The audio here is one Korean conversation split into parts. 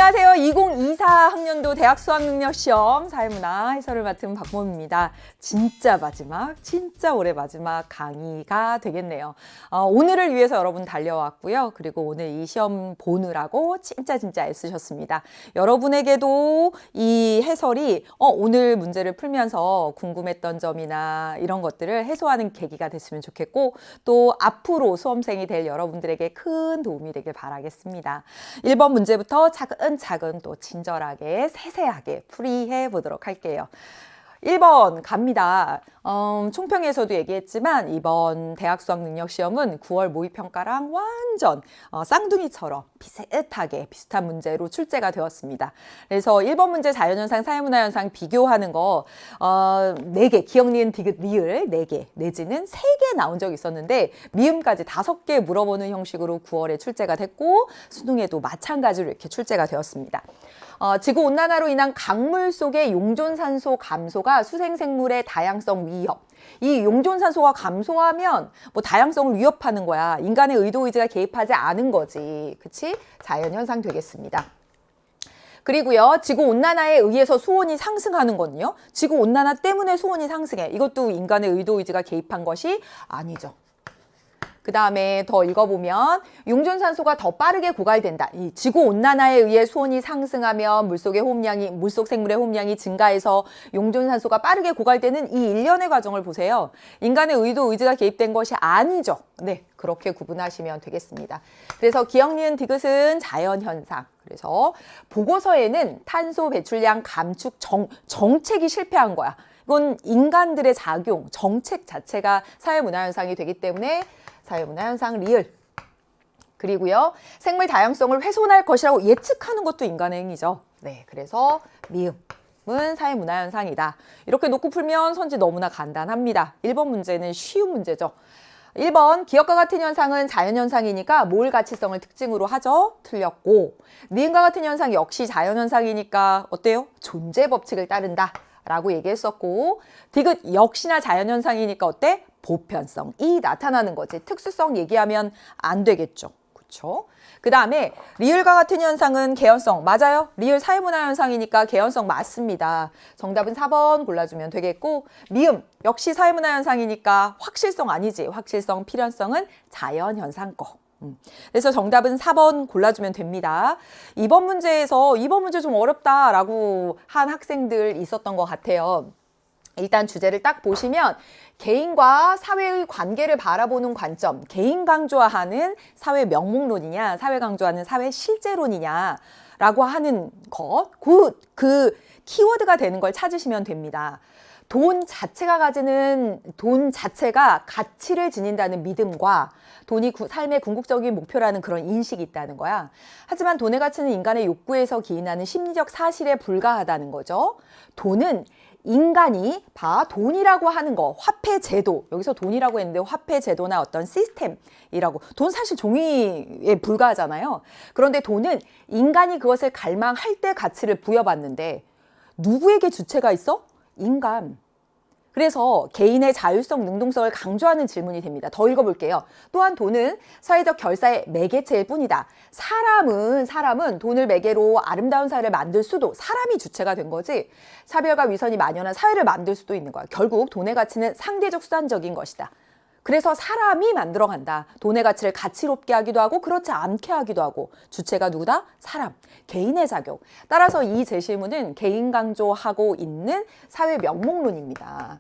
안녕하세요. 2024 학년도 대학 수학능력시험 사회문화 해설을 맡은 박모입니다. 진짜 올해 마지막 강의가 되겠네요. 오늘을 위해서 여러분 달려왔고요. 그리고 오늘 이 시험 보느라고 진짜 애쓰셨습니다. 여러분에게도 이 해설이 오늘 문제를 풀면서 궁금했던 점이나 이런 것들을 해소하는 계기가 됐으면 좋겠고, 또 앞으로 수험생이 될 여러분들에게 큰 도움이 되길 바라겠습니다. 1번 문제부터 차근차근 또 친절하게 세세하게 풀이해 보도록 할게요. 1번 갑니다. 총평에서도 얘기했지만 이번 대학 수학능력시험은 9월 모의평가랑 완전 쌍둥이처럼 비슷한 문제로 출제가 되었습니다. 그래서 1번 문제 자연현상, 사회문화현상 비교하는 거 4개, 기억, 니은, 디귿, 리을 4개 내지는 3개 나온 적이 있었는데 미음까지 5개 물어보는 형식으로 9월에 출제가 됐고 수능에도 마찬가지로 이렇게 출제가 되었습니다. 지구온난화로 인한 강물 속의 용존산소 감소가 수생생물의 다양성 위협. 이 용존산소가 감소하면 뭐 다양성을 위협하는 거야. 인간의 의도 의지가 개입하지 않은 거지. 그치? 자연현상 되겠습니다. 그리고요, 지구온난화에 의해서 수온이 상승하는 거는요. 지구온난화 때문에 수온이 상승해. 이것도 인간의 의도 의지가 개입한 것이 아니죠. 그 다음에 더 읽어보면 용존산소가 더 빠르게 고갈된다. 이 지구온난화에 의해 수온이 상승하면 물속 생물의 호흡량이 증가해서 용존산소가 빠르게 고갈되는 이 일련의 과정을 보세요. 인간의 의도, 의지가 개입된 것이 아니죠. 네, 그렇게 구분하시면 되겠습니다. 그래서 기억, 니은, 디귿은 자연현상. 그래서 보고서에는 탄소 배출량 감축 정책이 실패한 거야. 이건 인간들의 작용, 정책 자체가 사회문화현상이 되기 때문에 사회문화현상 리을. 그리고요, 생물 다양성을 훼손할 것이라고 예측하는 것도 인간의 행위죠. 네, 그래서 미음은 사회문화현상이다. 이렇게 놓고 풀면 선지 너무나 간단합니다. 1번 문제는 쉬운 문제죠. 1번 기억과 같은 현상은 자연현상이니까 몰 가치성을 특징으로 하죠. 틀렸고, 니은과 같은 현상 역시 자연현상이니까 어때요? 존재 법칙을 따른다 라고 얘기했었고, 디귿 역시나 자연현상이니까 어때? 보편성이 나타나는 거지. 특수성 얘기하면 안 되겠죠. 그렇죠? 그 다음에 리을과 같은 현상은 개연성. 맞아요. 리을 사회문화현상이니까 개연성 맞습니다. 정답은 4번 골라주면 되겠고, 미음 역시 사회문화현상이니까 확실성 아니지. 확실성, 필연성은 자연현상 거. 그래서 정답은 4번 골라주면 됩니다. 2번 문제에서 2번 문제 좀 어렵다라고 한 학생들 있었던 것 같아요. 일단 주제를 딱 보시면 개인과 사회의 관계를 바라보는 관점, 개인 강조하는 사회 명목론이냐, 사회 강조하는 사회 실제론이냐 라고 하는 것, 그 키워드가 되는 걸 찾으시면 됩니다. 돈 자체가 가치를 지닌다는 믿음과 돈이 삶의 궁극적인 목표라는 그런 인식이 있다는 거야. 하지만 돈의 가치는 인간의 욕구에서 기인하는 심리적 사실에 불과하다는 거죠. 돈은 인간이 돈이라고 하는 거, 화폐 제도, 여기서 돈이라고 했는데 화폐 제도나 어떤 시스템이라고, 돈 사실 종이에 불과하잖아요. 그런데 돈은 인간이 그것을 갈망할 때 가치를 부여받는데 누구에게 주체가 있어? 인간. 그래서 개인의 자율성, 능동성을 강조하는 질문이 됩니다. 더 읽어볼게요. 또한 돈은 사회적 결사의 매개체일 뿐이다. 사람은 돈을 매개로 아름다운 사회를 만들 수도, 사람이 주체가 된 거지, 차별과 위선이 만연한 사회를 만들 수도 있는 거야. 결국 돈의 가치는 상대적 수단적인 것이다. 그래서 사람이 만들어간다. 돈의 가치를 가치롭게 하기도 하고 그렇지 않게 하기도 하고, 주체가 누구다? 사람, 개인의 작용. 따라서 이 제시문은 개인 강조하고 있는 사회 명목론입니다.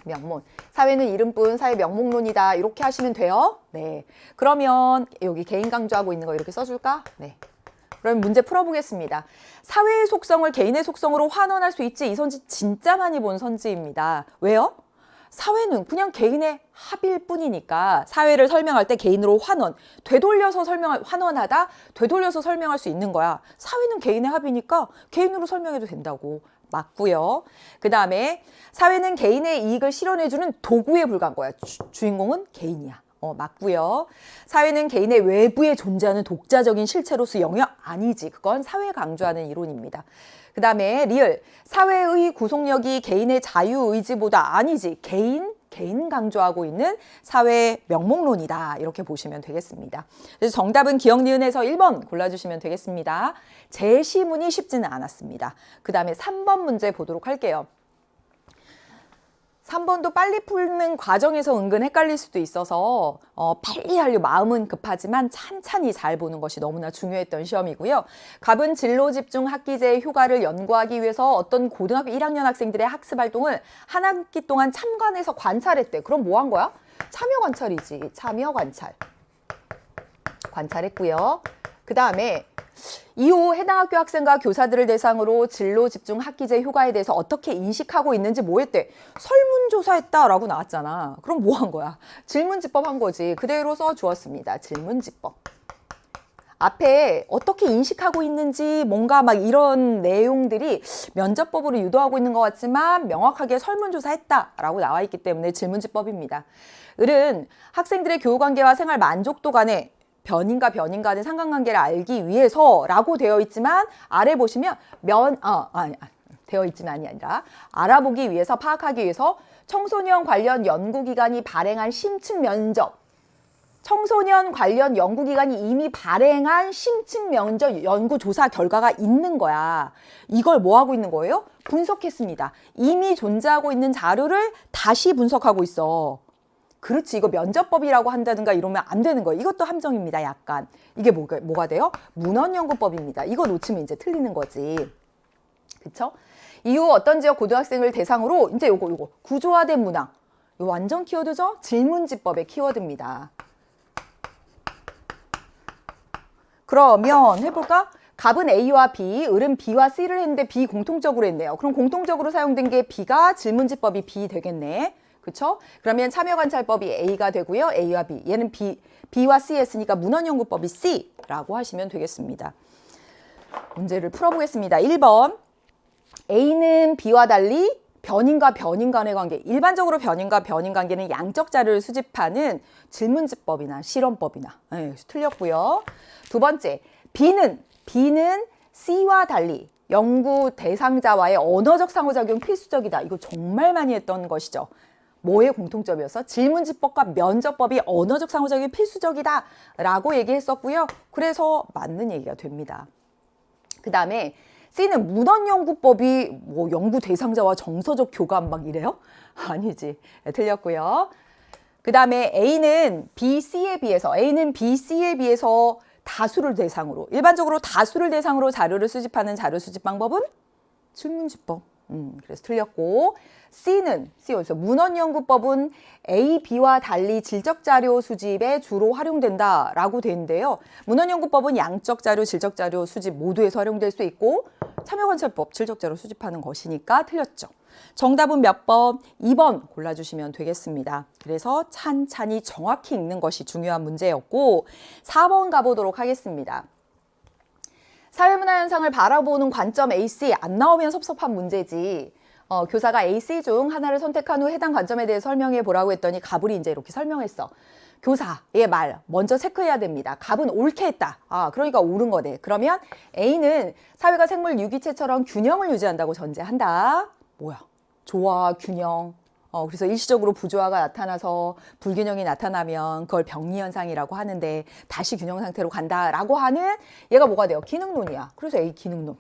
명문. 사회는 이름뿐 사회 명목론이다. 이렇게 하시면 돼요. 네. 그러면 여기 개인 강조하고 있는 거 이렇게 써줄까? 네. 그럼 문제 풀어보겠습니다. 사회의 속성을 개인의 속성으로 환원할 수 있지. 이 선지 진짜 많이 본 선지입니다. 왜요? 사회는 그냥 개인의 합일 뿐이니까 사회를 설명할 때 개인으로 환원하다, 되돌려서 설명할 수 있는 거야. 사회는 개인의 합이니까 개인으로 설명해도 된다고. 맞고요. 그 다음에 사회는 개인의 이익을 실현해주는 도구에 불과한 거야. 주인공은 개인이야. 맞고요. 사회는 개인의 외부에 존재하는 독자적인 실체로서 영역 아니지. 그건 사회 강조하는 이론입니다. 그 다음에 리을. 사회의 구속력이 개인의 자유의지보다 아니지. 개인 개인 강조하고 있는 사회 명목론이다. 이렇게 보시면 되겠습니다. 그래서 정답은 기억, 니은에서 1번 골라주시면 되겠습니다. 제시문이 쉽지는 않았습니다. 그 다음에 3번 문제 보도록 할게요. 3번도 빨리 풀는 과정에서 은근 헷갈릴 수도 있어서 빨리 하려 마음은 급하지만 찬찬히 잘 보는 것이 너무나 중요했던 시험이고요. 갑은 진로집중 학기제 휴가를 연구하기 위해서 어떤 고등학교 1학년 학생들의 학습 활동을 한 학기 동안 참관해서 관찰했대. 그럼 뭐 한 거야? 참여 관찰이지. 참여 관찰. 관찰했고요. 그 다음에 이후 해당 학교 학생과 교사들을 대상으로 진로 집중 학기제 휴가에 대해서 어떻게 인식하고 있는지 뭐 했대? 설문조사했다라고 나왔잖아. 그럼 뭐 한 거야? 질문지법 한 거지. 그대로 써주었습니다. 질문지법. 앞에 어떻게 인식하고 있는지 뭔가 막 이런 내용들이 면접법으로 유도하고 있는 것 같지만 명확하게 설문조사했다라고 나와 있기 때문에 질문지법입니다. 을은 학생들의 교우관계와 생활 만족도 간에 변인과 변인 간의 상관관계를 알기 위해서라고 되어 있지만 아래 보시면 되어 있지만이 아니라 알아보기 위해서 파악하기 위해서 청소년 관련 연구기관이 발행한 심층 면접 청소년 관련 연구기관이 이미 발행한 심층 면접 연구조사 결과가 있는 거야. 이걸 뭐 하고 있는 거예요? 분석했습니다. 이미 존재하고 있는 자료를 다시 분석하고 있어. 그렇지, 이거 면접법이라고 한다든가 이러면 안 되는 거예요. 이것도 함정입니다. 약간 이게 뭐가 돼요? 문헌연구법입니다. 이거 놓치면 이제 틀리는 거지. 그쵸? 이후 어떤 지역 고등학생을 대상으로 이제 요거 구조화된 문항, 요 완전 키워드죠? 질문지법의 키워드입니다. 그러면 해볼까? 갑은 A와 B, 을은 B와 C를 했는데 B 공통적으로 했네요. 그럼 공통적으로 사용된 게 B가 질문지법이 B 되겠네. 그쵸? 그러면 참여관찰법이 A가 되고요. A와 B. 얘는 B와 C 했으니까 문헌연구법이 C라고 하시면 되겠습니다. 문제를 풀어보겠습니다. 1번. A는 B와 달리 변인과 변인 간의 관계. 일반적으로 변인과 변인 관계는 양적 자료를 수집하는 질문지법이나 실험법이나. 네, 틀렸고요. 두 번째. B는 C와 달리 연구 대상자와의 언어적 상호작용 필수적이다. 이거 정말 많이 했던 것이죠. 뭐의 공통점이어서 질문지법과 면접법이 언어적 상호작용이 필수적이다 라고 얘기했었고요. 그래서 맞는 얘기가 됩니다. 그 다음에 C는 문헌연구법이 뭐 연구 대상자와 정서적 교감 막 이래요? 아니지. 네, 틀렸고요. 그 다음에 A는 B, C에 비해서 다수를 대상으로, 일반적으로 다수를 대상으로 자료를 수집하는 자료 수집 방법은 질문지법. 그래서 틀렸고, C는 어디서 문헌연구법은 A, B와 달리 질적 자료 수집에 주로 활용된다라고 되는데요. 문헌연구법은 양적 자료, 질적 자료 수집 모두에서 활용될 수 있고 참여관찰법, 질적 자료 수집하는 것이니까 틀렸죠. 정답은 몇 번? 2번 골라주시면 되겠습니다. 그래서 찬찬히 정확히 읽는 것이 중요한 문제였고 4번 가보도록 하겠습니다. 사회문화 현상을 바라보는 관점 AC 안 나오면 섭섭한 문제지. 교사가 AC 중 하나를 선택한 후 해당 관점에 대해 설명해 보라고 했더니 가불이 이제 이렇게 설명했어. 교사의 말 먼저 체크해야 됩니다. 갑은 옳게 했다. 그러니까 옳은 거네. 그러면 A는 사회가 생물 유기체처럼 균형을 유지한다고 전제한다. 뭐야? 조화, 균형. 그래서 일시적으로 부조화가 나타나서 불균형이 나타나면 그걸 병리현상이라고 하는데 다시 균형 상태로 간다라고 하는 얘가 뭐가 돼요? 기능론이야. 그래서 A 기능론.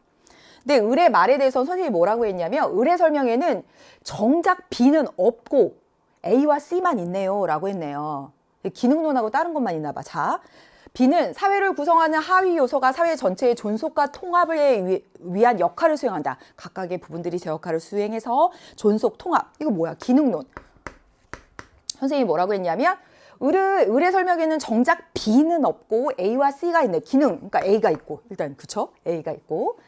근데 을의 말에 대해서 선생님이 뭐라고 했냐면 을의 설명에는 정작 B는 없고 A와 C만 있네요 라고 했네요. 기능론하고 다른 것만 있나 봐. 자, B는 사회를 구성하는 하위 요소가 사회 전체의 존속과 통합을 위한 역할을 수행한다. 각각의 부분들이 제 역할을 수행해서 존속, 통합. 이거 뭐야? 기능론. 선생님이 뭐라고 했냐면 을의 설명에는 정작 B는 없고 A와 C가 있네. 기능. 그러니까 A가 있고. 일단 그쵸? A가 있고.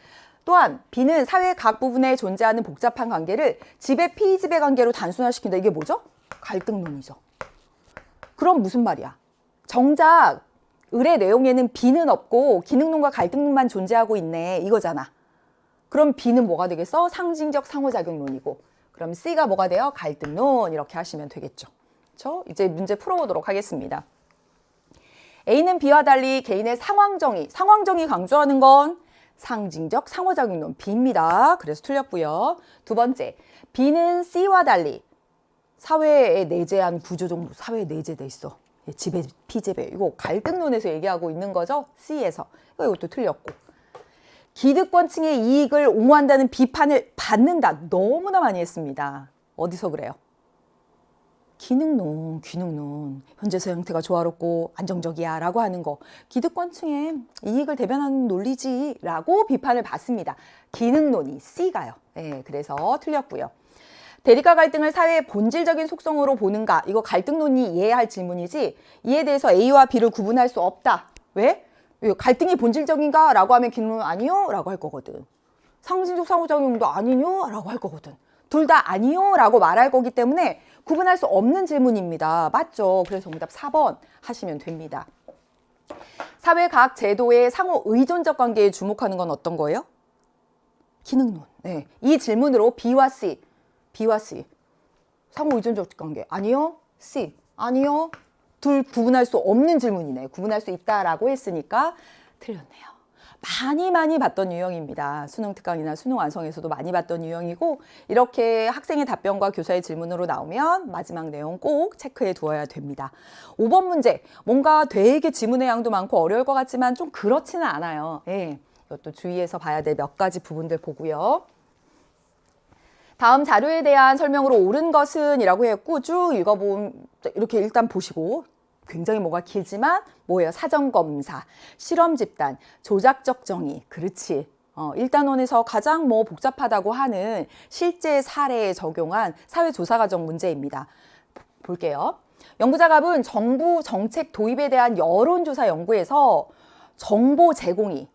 또한 B는 사회 각 부분에 존재하는 복잡한 관계를 집의 피집의 관계로 단순화시킨다. 이게 뭐죠? 갈등론이죠. 그럼 무슨 말이야? 정작 을의 내용에는 B는 없고 기능론과 갈등론만 존재하고 있네. 이거잖아. 그럼 B는 뭐가 되겠어? 상징적 상호작용론이고. 그럼 C가 뭐가 돼요? 갈등론. 이렇게 하시면 되겠죠. 그렇죠? 이제 문제 풀어보도록 하겠습니다. A는 B와 달리 개인의 상황정의 강조하는 건 상징적 상호작용론 B입니다. 그래서 틀렸고요. 두 번째, B는 C와 달리 사회에 내재한 구조정보, 사회에 내재돼 있어. 지배, 피지배. 이거 갈등론에서 얘기하고 있는 거죠. C에서. 이것도 틀렸고. 기득권층의 이익을 옹호한다는 비판을 받는다. 너무나 많이 했습니다. 어디서 그래요? 기능론. 현재의 형태가 조화롭고 안정적이야 라고 하는 거. 기득권층의 이익을 대변하는 논리지 라고 비판을 받습니다. 기능론이 C가요. 네, 그래서 틀렸고요. 대립과 갈등을 사회의 본질적인 속성으로 보는가? 이거 갈등론이 이해해야 할 질문이지, 이에 대해서 A와 B를 구분할 수 없다. 왜? 갈등이 본질적인가? 라고 하면 기능론 아니요? 라고 할 거거든. 상징적 상호작용도 아니요? 라고 할 거거든. 둘 다 아니요? 라고 말할 거기 때문에 구분할 수 없는 질문입니다. 맞죠? 그래서 정답 4번 하시면 됩니다. 사회 각 제도의 상호 의존적 관계에 주목하는 건 어떤 거예요? 기능론. 네. 이 질문으로 B와 C 상호 의존적 관계 아니요? C 아니요? 둘 구분할 수 없는 질문이네. 구분할 수 있다라고 했으니까 틀렸네요. 많이 봤던 유형입니다. 수능 특강이나 수능 완성에서도 많이 봤던 유형이고, 이렇게 학생의 답변과 교사의 질문으로 나오면 마지막 내용 꼭 체크해 두어야 됩니다. 5번 문제, 뭔가 되게 지문의 양도 많고 어려울 것 같지만 좀 그렇지는 않아요. 예, 이것도 주의해서 봐야 될 몇 가지 부분들 보고요. 다음 자료에 대한 설명으로 옳은 것은 이라고 했고, 쭉 읽어보면 이렇게 일단 보시고, 굉장히 뭐가 길지만 뭐예요? 사전검사, 실험집단, 조작적 정의. 그렇지. 1단원에서 가장 뭐 복잡하다고 하는 실제 사례에 적용한 사회조사과정 문제입니다. 볼게요. 연구자갑은 정부 정책 도입에 대한 여론조사 연구에서 정보 제공이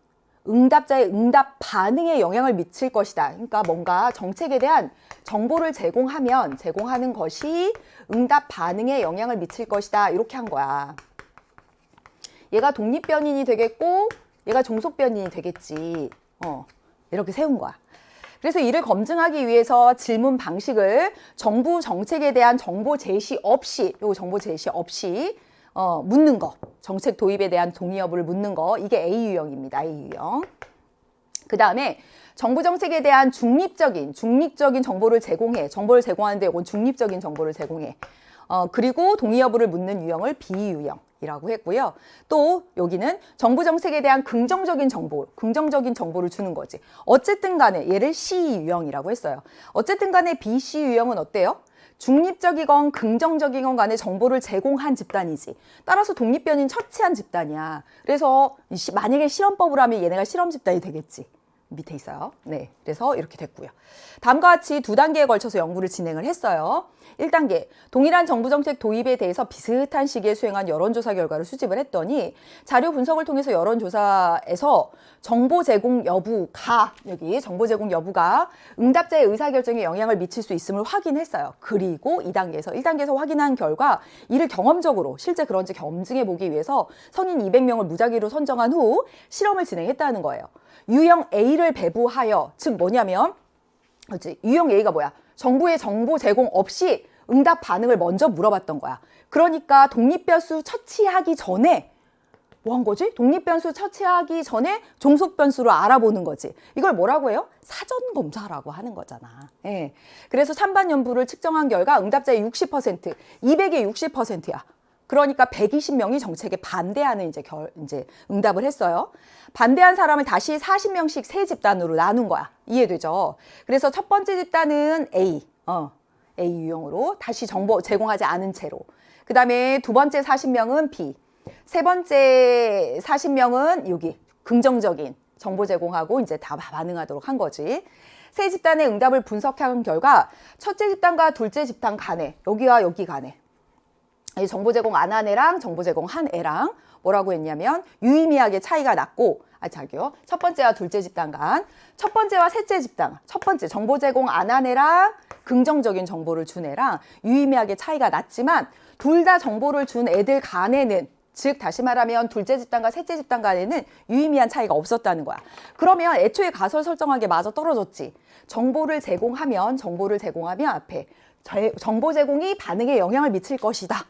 응답자의 응답 반응에 영향을 미칠 것이다. 그러니까 뭔가 정책에 대한 정보를 제공하는 것이 응답 반응에 영향을 미칠 것이다. 이렇게 한 거야. 얘가 독립변인이 되겠고 얘가 종속변인이 되겠지. 이렇게 세운 거야. 그래서 이를 검증하기 위해서 질문 방식을 정부 정책에 대한 정보 제시 없이 묻는 거. 정책 도입에 대한 동의 여부를 묻는 거. 이게 A 유형입니다. A 유형. 그 다음에 정부 정책에 대한 중립적인 정보를 제공해. 정보를 제공하는데 이건 중립적인 정보를 제공해. 그리고 동의 여부를 묻는 유형을 B 유형이라고 했고요. 또 여기는 정부 정책에 대한 긍정적인 정보를 주는 거지. 어쨌든 간에 얘를 C 유형이라고 했어요. 어쨌든 간에 B, C 유형은 어때요? 중립적이건 긍정적이건 간에 정보를 제공한 집단이지. 따라서 독립변인 처치한 집단이야. 그래서 만약에 실험법으로 하면 얘네가 실험 집단이 되겠지. 밑에 있어요. 네, 그래서 이렇게 됐고요. 다음과 같이 2단계에 걸쳐서 연구를 진행을 했어요. 1단계, 동일한 정부 정책 도입에 대해서 비슷한 시기에 수행한 여론조사 결과를 수집을 했더니 자료 분석을 통해서 여론조사에서 정보 제공 여부가 응답자의 의사결정에 영향을 미칠 수 있음을 확인했어요. 그리고 1단계에서 확인한 결과 이를 경험적으로 실제 그런지 검증해 보기 위해서 성인 200명을 무작위로 선정한 후 실험을 진행했다는 거예요. 유형 A를 배부하여, 즉 뭐냐면 유형 A가 뭐야? 정부의 정보 제공 없이 응답 반응을 먼저 물어봤던 거야. 그러니까 독립변수 처치하기 전에 뭐 한 거지? 독립변수 처치하기 전에 종속변수로 알아보는 거지. 이걸 뭐라고 해요? 사전검사라고 하는 거잖아. 예. 그래서 찬반 연부를 측정한 결과 응답자의 60%, 200의 60%야. 그러니까 120명이 정책에 반대하는 이제 응답을 했어요. 반대한 사람을 다시 40명씩 세 집단으로 나눈 거야. 이해되죠? 그래서 첫 번째 집단은 A 유형으로 다시 정보 제공하지 않은 채로. 그 다음에 두 번째 40명은 B. 세 번째 40명은 여기 긍정적인 정보 제공하고 이제 다 반응하도록 한 거지. 세 집단의 응답을 분석한 결과 첫째 집단과 둘째 집단 간에, 여기와 여기 간에 이 정보 제공 안 한 애랑 정보 제공 한 애랑 뭐라고 했냐면 유의미하게 차이가 났고, 첫 번째와 둘째 집단 간, 첫 번째와 셋째 집단, 첫 번째 정보 제공 안 한 애랑 긍정적인 정보를 준 애랑 유의미하게 차이가 났지만 둘 다 정보를 준 애들 간에는, 즉 다시 말하면 둘째 집단과 셋째 집단 간에는 유의미한 차이가 없었다는 거야. 그러면 애초에 가설 설정한 게 맞아 떨어졌지. 정보를 제공하면 앞에 정보 제공이 반응에 영향을 미칠 것이다.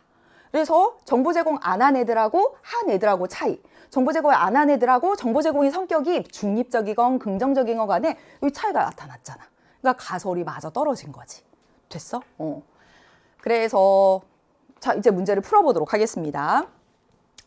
그래서 정보 제공 안 한 애들하고 한 애들하고 차이. 정보 제공 안 한 애들하고 정보 제공의 성격이 중립적이건 긍정적이건 간에 이 차이가 나타났잖아. 그러니까 가설이 맞아 떨어진 거지. 됐어? 그래서 자, 이제 문제를 풀어보도록 하겠습니다.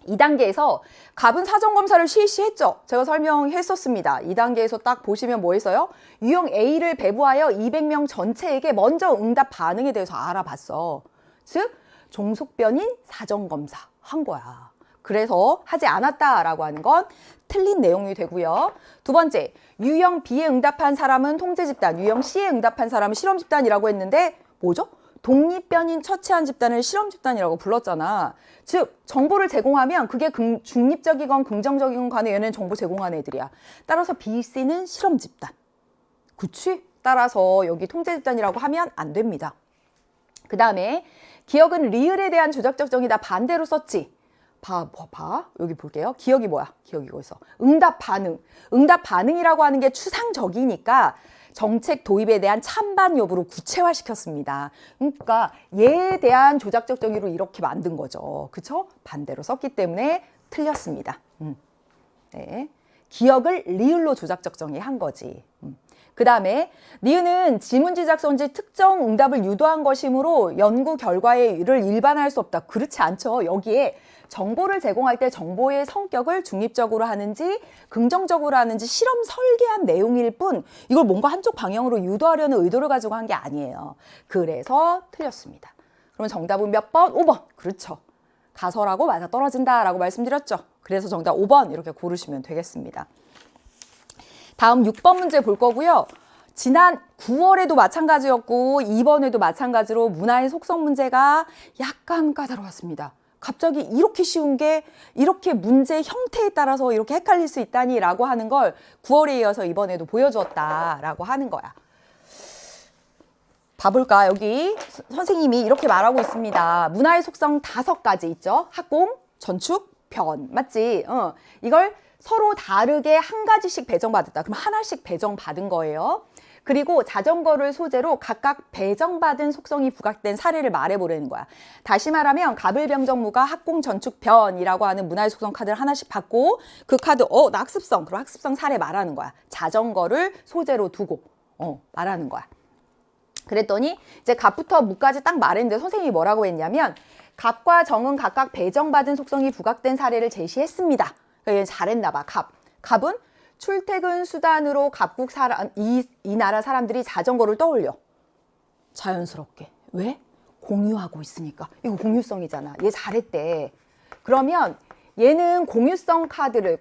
2단계에서 갑은 사전검사를 실시했죠. 제가 설명했었습니다. 2단계에서 딱 보시면 뭐 했어요? 유형 A를 배부하여 200명 전체에게 먼저 응답 반응에 대해서 알아봤어. 즉 종속변인 사전검사 한 거야. 그래서 하지 않았다라고 하는 건 틀린 내용이 되고요. 두 번째, 유형 B에 응답한 사람은 통제집단, 유형 C에 응답한 사람은 실험집단이라고 했는데 뭐죠? 독립변인 처치한 집단을 실험집단이라고 불렀잖아. 즉 정보를 제공하면 그게 중립적이건 긍정적이건 간에 얘는 정보 제공하는 애들이야. 따라서 B, C는 실험집단. 그치? 따라서 여기 통제집단이라고 하면 안 됩니다. 그 다음에 기억은 리을에 대한 조작적 정의다. 반대로 썼지. 봐. 여기 볼게요. 기억이 뭐야? 기억이 이거였어. 응답 반응. 응답 반응이라고 하는 게 추상적이니까 정책 도입에 대한 찬반 여부로 구체화시켰습니다. 그러니까 얘에 대한 조작적 정의로 이렇게 만든 거죠. 그쵸? 반대로 썼기 때문에 틀렸습니다. 네. 기억을 리을로 조작적 정의한 거지. 그 다음에 니은은 지문지 작성지 특정 응답을 유도한 것이므로 연구 결과를 일반화할 수 없다. 그렇지 않죠. 여기에 정보를 제공할 때 정보의 성격을 중립적으로 하는지 긍정적으로 하는지 실험 설계한 내용일 뿐 이걸 뭔가 한쪽 방향으로 유도하려는 의도를 가지고 한 게 아니에요. 그래서 틀렸습니다. 그러면 정답은 몇 번? 5번. 그렇죠. 가설하고 맞아떨어진다라고 말씀드렸죠. 그래서 정답 5번 이렇게 고르시면 되겠습니다. 다음 6번 문제 볼 거고요. 지난 9월에도 마찬가지였고 이번에도 마찬가지로 문화의 속성 문제가 약간 까다로웠습니다. 갑자기 이렇게 쉬운 게 이렇게 문제 형태에 따라서 이렇게 헷갈릴 수 있다니 라고 하는 걸 9월에 이어서 이번에도 보여주었다라고 하는 거야. 봐볼까? 여기 선생님이 이렇게 말하고 있습니다. 문화의 속성 5가지 있죠? 합공, 전축, 변. 맞지? 이걸 서로 다르게 한 가지씩 배정받았다. 그럼 하나씩 배정받은 거예요. 그리고 자전거를 소재로 각각 배정받은 속성이 부각된 사례를 말해보려는 거야. 다시 말하면 가불병정무가 합공, 전축, 변이라고 하는 문화의 속성 카드를 하나씩 받고 그 카드 나 학습성, 그럼 학습성 사례 말하는 거야. 자전거를 소재로 두고 말하는 거야. 그랬더니 이제 갑부터 무까지 딱 말했는데 선생님이 뭐라고 했냐면 갑과 정은 각각 배정받은 속성이 부각된 사례를 제시했습니다. 그러니까 잘했나 봐. 갑은 출퇴근 수단으로 갑국 이 나라 사람들이 자전거를 떠올려. 자연스럽게. 왜? 공유하고 있으니까. 이거 공유성이잖아. 얘 잘했대. 그러면 얘는 공유성 카드를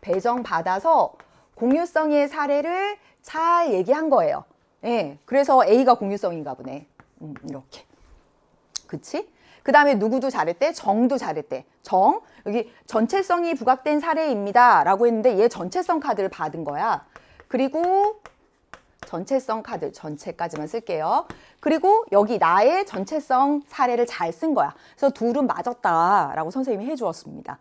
배정받아서 공유성의 사례를 잘 얘기한 거예요. 예, 그래서 A가 공유성인가 보네. 이렇게. 그치? 그 다음에 누구도 잘했대? 정도 잘했대. 여기 전체성이 부각된 사례입니다. 라고 했는데 얘 전체성 카드를 받은 거야. 그리고 전체성 카드, 전체까지만 쓸게요. 그리고 여기 나의 전체성 사례를 잘 쓴 거야. 그래서 둘은 맞았다. 라고 선생님이 해주었습니다.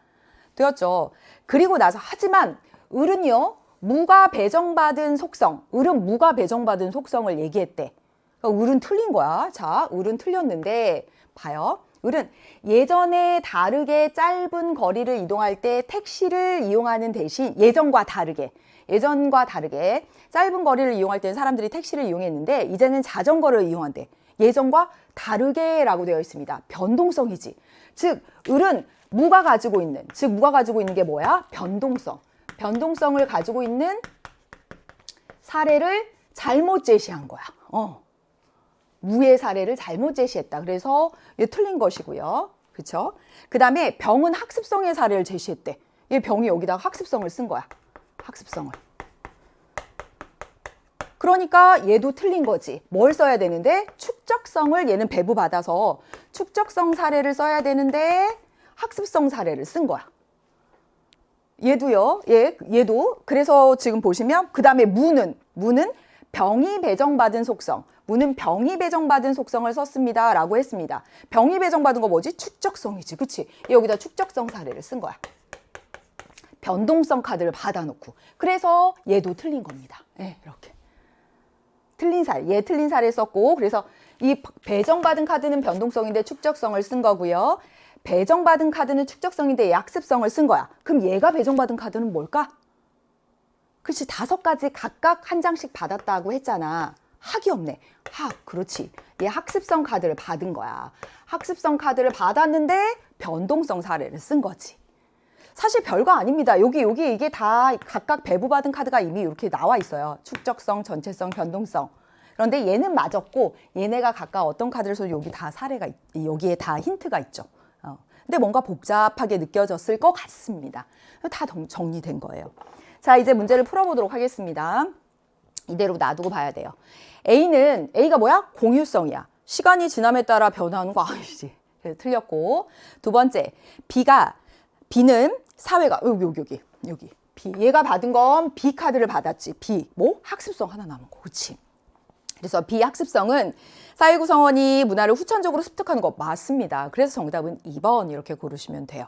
되었죠? 그리고 나서, 하지만 을은요, 무가 배정받은 속성, 을은 무가 배정받은 속성을 얘기했대. 그러니까 을은 틀린 거야. 자, 을은 틀렸는데, 봐요. 을은 예전에 다르게 짧은 거리를 이동할 때 택시를 이용하는 대신 예전과 다르게 짧은 거리를 이용할 때는 사람들이 택시를 이용했는데 이제는 자전거를 이용한대. 예전과 다르게 라고 되어 있습니다. 변동성이지. 즉 을은 무가 가지고 있는 게 뭐야? 변동성을 가지고 있는 사례를 잘못 제시한 거야. 무의 사례를 잘못 제시했다. 그래서 얘 틀린 것이고요. 그쵸? 그 다음에 병은 학습성의 사례를 제시했대. 얘 병이 여기다가 학습성을 쓴 거야. 학습성을. 그러니까 얘도 틀린 거지. 뭘 써야 되는데? 축적성을 얘는 배부받아서 축적성 사례를 써야 되는데 학습성 사례를 쓴 거야. 얘도요. 얘도. 그래서 지금 보시면 그 다음에 무는 병이 배정받은 속성. 무는 병이 배정받은 속성을 썼습니다. 라고 했습니다. 병이 배정받은 거 뭐지? 축적성이지. 그치? 여기다 축적성 사례를 쓴 거야. 변동성 카드를 받아놓고. 그래서 얘도 틀린 겁니다. 이렇게. 틀린 사례. 얘 틀린 사례 썼고. 그래서 이 배정받은 카드는 변동성인데 축적성을 쓴 거고요. 배정받은 카드는 축적성인데 약습성을 쓴 거야. 그럼 얘가 배정받은 카드는 뭘까? 그치, 5가지 각각 한 장씩 받았다고 했잖아. 학이 없네. 그렇지. 얘 학습성 카드를 받은 거야. 학습성 카드를 받았는데 변동성 사례를 쓴 거지. 사실 별거 아닙니다. 여기 이게 다 각각 배부받은 카드가 이미 이렇게 나와 있어요. 축적성, 전체성, 변동성. 그런데 얘는 맞았고 얘네가 각각 어떤 카드를 써도 여기 다 사례가 여기에 다 힌트가 있죠. 근데 뭔가 복잡하게 느껴졌을 것 같습니다. 다 정리된 거예요. 자, 이제 문제를 풀어보도록 하겠습니다. 이대로 놔두고 봐야 돼요. A가 뭐야? 공유성이야. 시간이 지남에 따라 변화하는 거 아니지. 틀렸고. 두 번째, B는 사회가 여기 B. 얘가 받은 건 B 카드를 받았지. B 뭐? 학습성 하나 남은 거. 그렇지. 그래서 B 학습성은 사회 구성원이 문화를 후천적으로 습득하는 거 맞습니다. 그래서 정답은 2번 이렇게 고르시면 돼요.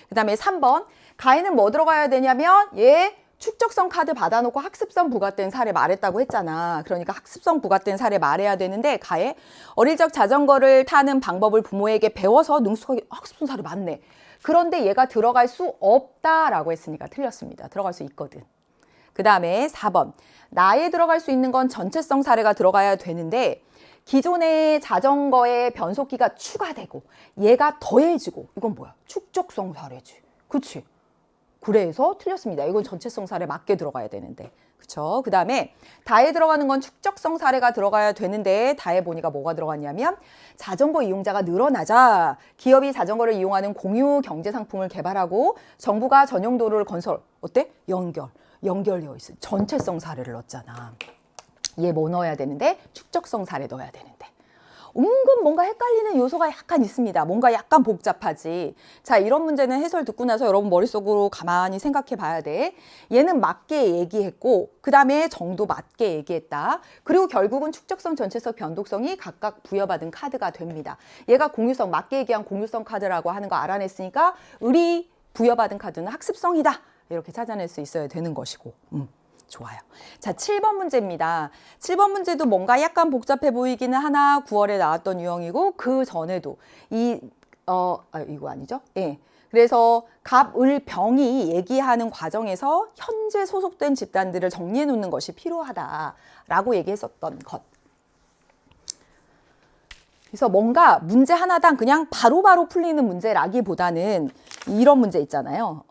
그 다음에 3번 가에는 뭐 들어가야 되냐면 얘 축적성 카드 받아놓고 학습성 부각된 사례 말했다고 했잖아. 그러니까 학습성 부각된 사례 말해야 되는데 가에 어릴 적 자전거를 타는 방법을 부모에게 배워서 능숙하게 학습성 사례 맞네. 그런데 얘가 들어갈 수 없다라고 했으니까 틀렸습니다. 들어갈 수 있거든. 그 다음에 4번 나에 들어갈 수 있는 건 전체성 사례가 들어가야 되는데 기존의 자전거의 변속기가 추가되고 얘가 더해지고 이건 뭐야? 축적성 사례지. 그치? 그래서 틀렸습니다. 이건 전체성 사례 맞게 들어가야 되는데. 그쵸? 그 다음에 다에 들어가는 건 축적성 사례가 들어가야 되는데 다에 보니까 뭐가 들어갔냐면 자전거 이용자가 늘어나자 기업이 자전거를 이용하는 공유 경제 상품을 개발하고 정부가 전용 도로를 건설. 어때? 연결되어 있어. 전체성 사례를 넣었잖아. 얘 뭐 넣어야 되는데? 축적성 사례 넣어야 되는데. 은근 뭔가 헷갈리는 요소가 약간 있습니다. 뭔가 약간 복잡하지. 자, 이런 문제는 해설 듣고 나서 여러분 머릿속으로 가만히 생각해 봐야 돼. 얘는 맞게 얘기했고 그 다음에 정도 맞게 얘기했다. 그리고 결국은 축적성, 전체성, 변동성이 각각 부여받은 카드가 됩니다. 얘가 공유성, 맞게 얘기한 공유성 카드라고 하는 거 알아냈으니까 의리 부여받은 카드는 학습성이다. 이렇게 찾아낼 수 있어야 되는 것이고. 좋아요. 자, 7번 문제입니다. 7번 문제도 뭔가 약간 복잡해 보이기는 하나 9월에 나왔던 유형이고 그 전에도 이거 아니죠? 예. 그래서 갑, 을, 병이 얘기하는 과정에서 현재 소속된 집단들을 정리해 놓는 것이 필요하다라고 얘기했었던 것. 그래서 뭔가 문제 하나당 그냥 바로바로 풀리는 문제라기보다는 이런 문제 있잖아요.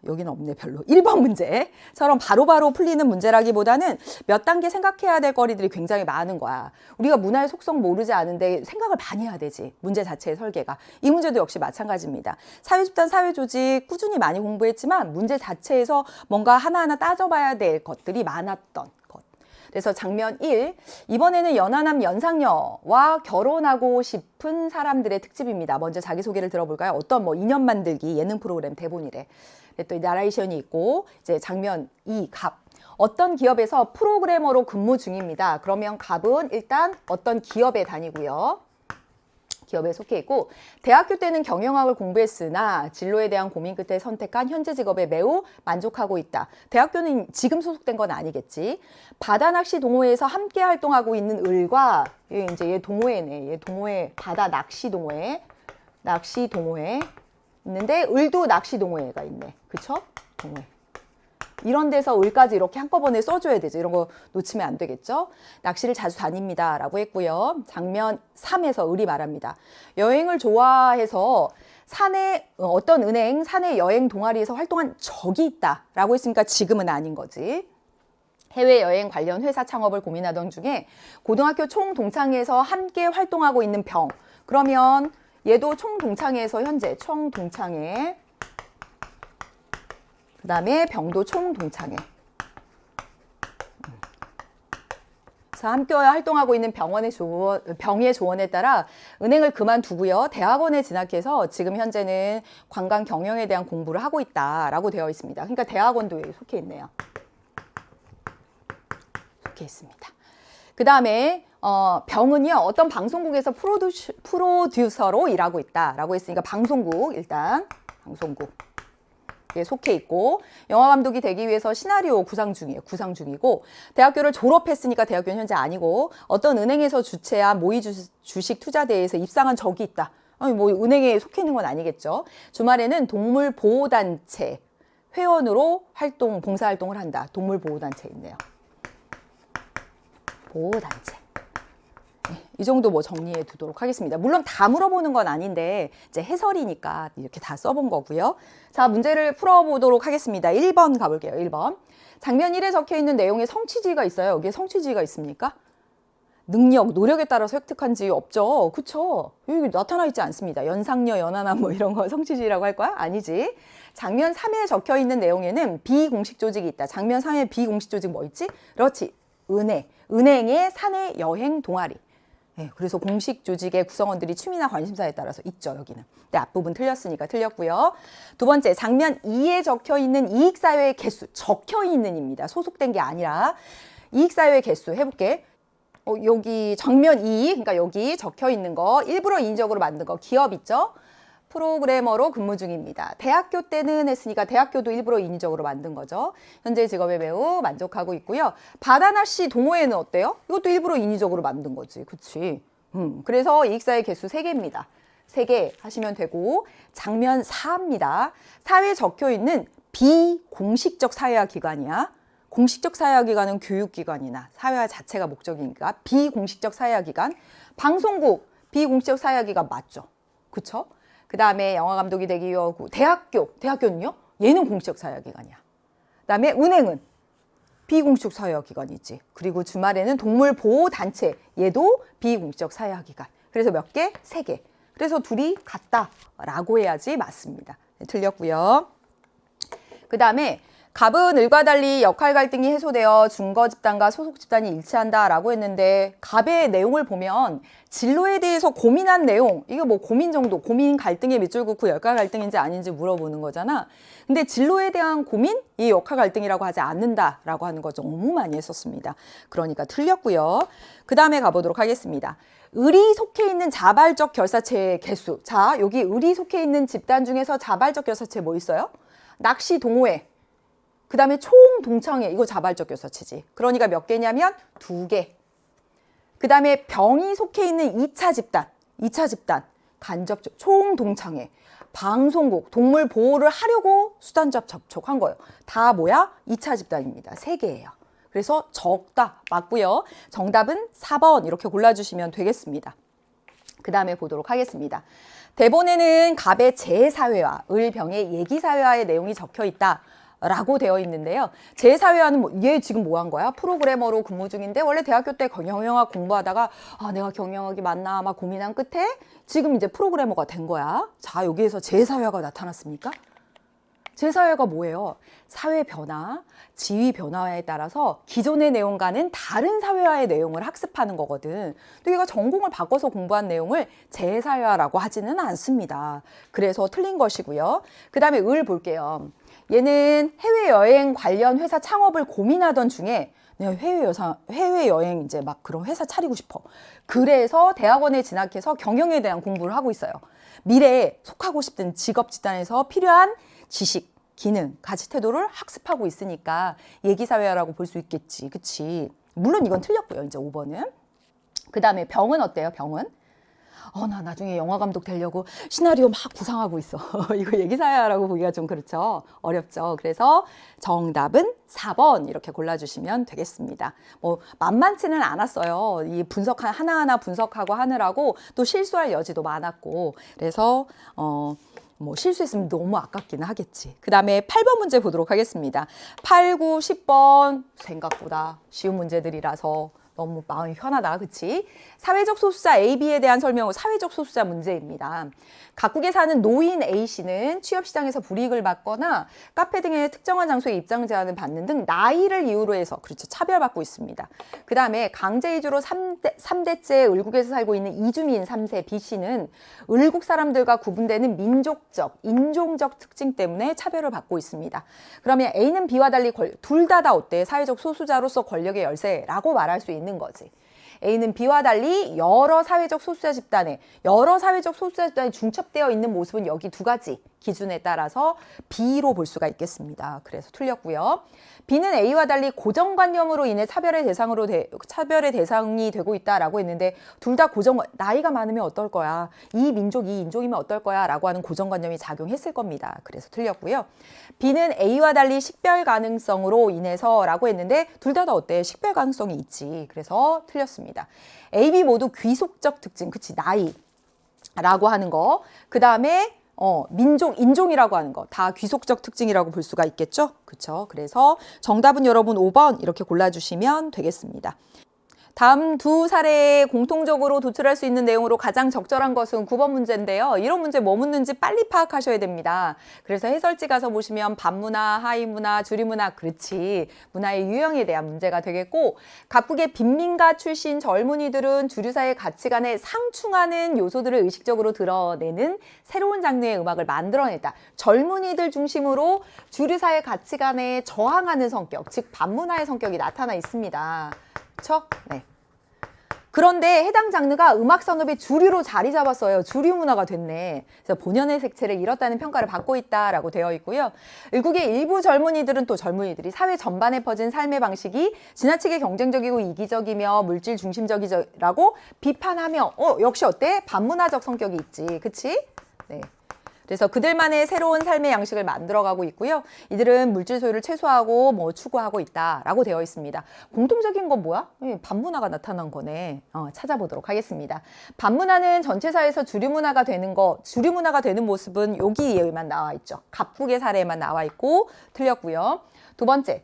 여기는 없네 별로. 1번 문제처럼 바로바로 풀리는 문제라기보다는 몇 단계 생각해야 될 거리들이 굉장히 많은 거야. 우리가 문화의 속성 모르지 않은데 생각을 많이 해야 되지. 문제 자체의 설계가. 이 문제도 역시 마찬가지입니다. 사회집단, 사회조직 꾸준히 많이 공부했지만 문제 자체에서 뭔가 하나하나 따져봐야 될 것들이 많았던 것. 그래서 장면 1, 이번에는 연하남 연상녀와 결혼하고 싶은 사람들의 특집입니다. 먼저 자기소개를 들어볼까요? 어떤 인연 만들기 예능 프로그램 대본이래. 또 나레이션이 있고 이제 장면 2, 갑. 어떤 기업에서 프로그래머로 근무 중입니다. 그러면 갑은 일단 어떤 기업에 다니고요. 기업에 속해 있고 대학교 때는 경영학을 공부했으나 진로에 대한 고민 끝에 선택한 현재 직업에 매우 만족하고 있다. 대학교는 지금 소속된 건 아니겠지. 바다낚시 동호회에서 함께 활동하고 있는 을과 이제 얘 동호회네. 얘 동호회 바다 낚시 동호회 있는데 을도 낚시 동호회가 있네. 그쵸? 동호회. 이런 데서 을까지 이렇게 한꺼번에 써줘야 되죠. 이런 거 놓치면 안 되겠죠. 낚시를 자주 다닙니다 라고 했고요. 장면 3에서 을이 말합니다. 여행을 좋아해서 어떤 은행 사내 여행 동아리에서 활동한 적이 있다 라고 했으니까 지금은 아닌 거지. 해외여행 관련 회사 창업을 고민하던 중에 고등학교 총동창회에서 함께 활동하고 있는 병. 그러면 얘도 총동창회에서 현재 총동창회 그 다음에 병도 총동창회. 그래서 함께 활동하고 있는 병의 조언에 따라 은행을 그만두고요. 대학원에 진학해서 지금 현재는 관광 경영에 대한 공부를 하고 있다라고 되어 있습니다. 그러니까 대학원도 여기 속해 있네요. 속해 있습니다. 그 다음에 병은요. 어떤 방송국에서 프로듀서로 일하고 있다라고 했으니까 방송국 일단 방송국. 속해 있고 영화감독이 되기 위해서 시나리오 구상 중이고 대학교를 졸업했으니까 대학교는 현재 아니고 어떤 은행에서 주최한 모의 주식 투자대회에서 입상한 적이 있다. 아니 은행에 속해 있는 건 아니겠죠. 주말에는 동물보호단체 회원으로 봉사활동을 한다. 동물보호단체 있네요. 보호단체. 이 정도 뭐 정리해 두도록 하겠습니다. 물론 다 물어보는 건 아닌데 이제 해설이니까 이렇게 다 써본 거고요. 자, 문제를 풀어보도록 하겠습니다. 1번 가볼게요. 1번. 장면 1에 적혀있는 내용에 성취지가 있어요. 여기에 성취지가 있습니까? 능력, 노력에 따라서 획득한 지 없죠. 그쵸? 여기 나타나 있지 않습니다. 연상녀, 연하남 뭐 이런 거 성취지라고 할 거야? 아니지. 장면 3에 적혀있는 내용에는 비공식 조직이 있다. 장면 3에 비공식 조직 뭐 있지? 그렇지. 은행의 사내 여행 동아리. 네, 그래서 공식 조직의 구성원들이 취미나 관심사에 따라서 있죠, 여기는. 근데 앞부분 틀렸으니까 틀렸고요. 두 번째, 장면 2에 적혀있는 이익사회의 개수. 적혀있는입니다. 소속된 게 아니라. 이익사회의 개수 해볼게. 여기 장면 2, 그러니까 여기 적혀있는 거, 일부러 인위적으로 만든 거, 기업 있죠? 프로그래머로 근무 중입니다. 대학교 때는 했으니까 대학교도 일부러 인위적으로 만든 거죠. 현재 직업에 매우 만족하고 있고요. 바나나 씨 동호회는 어때요? 이것도 일부러 인위적으로 만든 거지. 그치? 그래서 이익사회 개수 3개입니다. 3개 하시면 되고, 장면 4입니다. 4에 적혀 있는 비공식적 사회화 기관이야. 공식적 사회화 기관은 교육기관이나 사회화 자체가 목적이니까 비공식적 사회화 기관. 방송국 비공식적 사회화 기관 맞죠? 그쵸? 그 다음에 영화감독이 되기 위한 대학교는요? 얘는 공식적 사회화기관이야. 그 다음에 은행은 비공식적 사회화기관이지. 그리고 주말에는 동물보호단체, 얘도 비공식적 사회화기관. 그래서 몇 개? 3개. 그래서 둘이 같다라고 해야지 맞습니다. 네, 틀렸고요. 그 다음에 갑은 을과 달리 역할 갈등이 해소되어 준거 집단과 소속 집단이 일치한다라고 했는데, 갑의 내용을 보면 진로에 대해서 고민한 내용, 이게 뭐 고민 정도, 고민 갈등의 밑줄 긋고 역할 갈등인지 아닌지 물어보는 거잖아. 근데 진로에 대한 고민, 이 역할 갈등이라고 하지 않는다라고 하는 거 너무 많이 했었습니다. 그러니까 틀렸고요. 그 다음에 가보도록 하겠습니다. 을이 속해 있는 자발적 결사체의 개수. 자, 여기 을이 속해 있는 집단 중에서 자발적 결사체 뭐 있어요? 낚시 동호회. 그 다음에 총동창회, 이거 자발적 결사체지. 그러니까 몇 개냐면 2개. 그 다음에 병이 속해 있는 2차 집단, 간접적, 총동창회, 방송국, 동물 보호를 하려고 수단적 접촉한 거예요. 다 뭐야? 2차 집단입니다. 3개예요. 그래서 적다, 맞고요. 정답은 4번 이렇게 골라주시면 되겠습니다. 그 다음에 보도록 하겠습니다. 대본에는 갑의 재사회화, 을병의 얘기사회화의 내용이 적혀 있다 라고 되어 있는데요. 재사회화는 얘 지금 뭐 한 거야? 프로그래머로 근무 중인데 원래 대학교 때 경영학 공부하다가 내가 경영학이 맞나 막 고민한 끝에 지금 이제 프로그래머가 된 거야. 자, 여기에서 재사회화가 나타났습니까? 재사회화가 뭐예요? 사회 변화, 지위 변화에 따라서 기존의 내용과는 다른 사회화의 내용을 학습하는 거거든. 또 얘가 전공을 바꿔서 공부한 내용을 재사회화라고 하지는 않습니다. 그래서 틀린 것이고요. 그 다음에 을 볼게요. 얘는 해외여행 관련 회사 창업을 고민하던 중에 내가 해외여행 이제 막 그런 회사 차리고 싶어. 그래서 대학원에 진학해서 경영에 대한 공부를 하고 있어요. 미래에 속하고 싶은 직업 집단에서 필요한 지식, 기능, 가치 태도를 학습하고 있으니까 얘기사회화라고 볼 수 있겠지. 그치? 물론 이건 틀렸고요. 이제 5번은. 그 다음에 병은 어때요? 병은? 나 나중에 영화감독 되려고 시나리오 막 구상하고 있어. 이거 얘기사회화라고 보기가 좀 그렇죠. 어렵죠. 그래서 정답은 4번 이렇게 골라주시면 되겠습니다. 뭐 만만치는 않았어요. 이 하나하나 분석하고 하느라고 또 실수할 여지도 많았고. 그래서 뭐 실수했으면 너무 아깝기는 하겠지. 그 다음에 8번 문제 보도록 하겠습니다. 8, 9, 10번 생각보다 쉬운 문제들이라서 너무 마음이 편하다. 그치? 사회적 소수자 A, B에 대한 설명은 사회적 소수자 문제입니다. 각국에 사는 노인 A씨는 취업시장에서 불이익을 받거나 카페 등의 특정한 장소에 입장 제한을 받는 등 나이를 이유로 해서 그렇죠. 차별받고 있습니다. 그 다음에 강제 이주로 3대째 을국에서 살고 있는 이주민 3세 B씨는 을국 사람들과 구분되는 민족적, 인종적 특징 때문에 차별을 받고 있습니다. 그러면 A는 B와 달리 둘 다 어때? 사회적 소수자로서 권력의 열세라고 말할 수 있는 거지. A는 B와 달리 여러 사회적 소수자 집단에 중첩되어 있는 모습은 여기 두 가지 기준에 따라서 B로 볼 수가 있겠습니다. 그래서 틀렸고요. B는 A와 달리 고정관념으로 인해 차별의 대상이 되고 있다라고 했는데 둘 다 나이가 많으면 어떨 거야? 이 민족, 이 인종이면 어떨 거야? 라고 하는 고정관념이 작용했을 겁니다. 그래서 틀렸고요. B는 A와 달리 식별 가능성으로 인해서 라고 했는데 둘 다 어때? 식별 가능성이 있지. 그래서 틀렸습니다. A, B 모두 귀속적 특징, 그치? 나이라고 하는 거. 그 다음에 인종이라고 하는 거 다 귀속적 특징이라고 볼 수가 있겠죠? 그렇죠? 그래서 정답은 여러분 5번 이렇게 골라주시면 되겠습니다. 다음 두 사례에 공통적으로 도출할 수 있는 내용으로 가장 적절한 것은 9번 문제인데요. 이런 문제 뭐 묻는지 빨리 파악하셔야 됩니다. 그래서 해설지 가서 보시면 반문화, 하위문화, 주류문화, 그렇지. 문화의 유형에 대한 문제가 되겠고 각국의 빈민가 출신 젊은이들은 주류사회 가치관에 상충하는 요소들을 의식적으로 드러내는 새로운 장르의 음악을 만들어냈다. 젊은이들 중심으로 주류사회 가치관에 저항하는 성격, 즉 반문화의 성격이 나타나 있습니다. 그렇죠? 네. 그런데 해당 장르가 음악 산업의 주류로 자리 잡았어요. 주류 문화가 됐네. 그래서 본연의 색채를 잃었다는 평가를 받고 있다라고 되어 있고요. 의국의 일부 젊은이들은 또 젊은이들이 사회 전반에 퍼진 삶의 방식이 지나치게 경쟁적이고 이기적이며 물질 중심적이라고 비판하며 역시 어때? 반문화적 성격이 있지. 그치? 네. 그래서 그들만의 새로운 삶의 양식을 만들어가고 있고요. 이들은 물질 소유를 최소화하고 추구하고 있다라고 되어 있습니다. 공통적인 건 뭐야? 반문화가 나타난 거네. 찾아보도록 하겠습니다. 반문화는 전체 사회에서 주류문화가 되는 모습은 여기에만 나와 있죠. 각국의 사례에만 나와 있고 틀렸고요. 두 번째.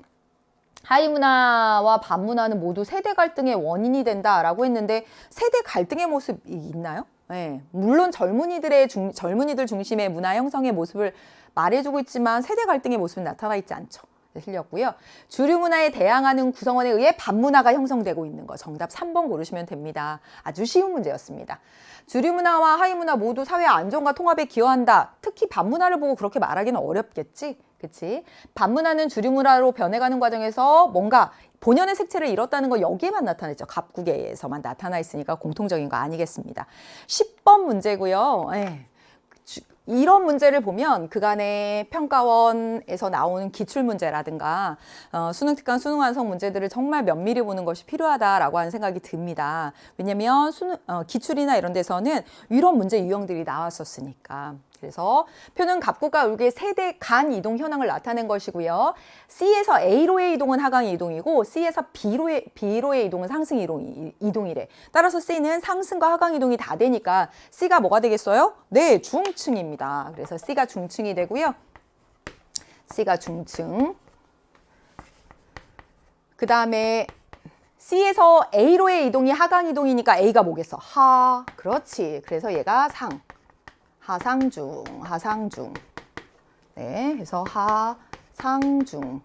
하위문화와 반문화는 모두 세대 갈등의 원인이 된다라고 했는데 세대 갈등의 모습이 있나요? 네, 물론 젊은이들 중심의 문화 형성의 모습을 말해주고 있지만 세대 갈등의 모습은 나타나 있지 않죠. 틀렸고요. 주류 문화에 대항하는 구성원에 의해 반문화가 형성되고 있는 거. 정답 3번 고르시면 됩니다. 아주 쉬운 문제였습니다. 주류 문화와 하위 문화 모두 사회 안정과 통합에 기여한다. 특히 반문화를 보고 그렇게 말하기는 어렵겠지. 그치? 반문화는 주류 문화로 변해가는 과정에서 뭔가 본연의 색채를 잃었다는 거 여기에만 나타냈죠. 갑국에서만 나타나 있으니까 공통적인 거 아니겠습니다. 10번 문제고요. 이런 문제를 보면 그간의 평가원에서 나오는 기출문제라든가 수능 특강, 수능 완성 문제들을 정말 면밀히 보는 것이 필요하다라고 하는 생각이 듭니다. 왜냐하면 기출이나 이런 데서는 이런 문제 유형들이 나왔었으니까. 그래서 표는 갑국과 을국의 세대 간 이동 현황을 나타낸 것이고요. C에서 A로의 이동은 하강 이동이고 C에서 B로의 이동은 상승 이동이래. 따라서 C는 상승과 하강 이동이 다 되니까 C가 뭐가 되겠어요? 네, 중층입니다. 그래서 C가 중층이 되고요. C가 중층. 그 다음에 C에서 A로의 이동이 하강 이동이니까 A가 뭐겠어? 하. 그렇지. 그래서 얘가 상. 하상중. 네, 그래서 하상중.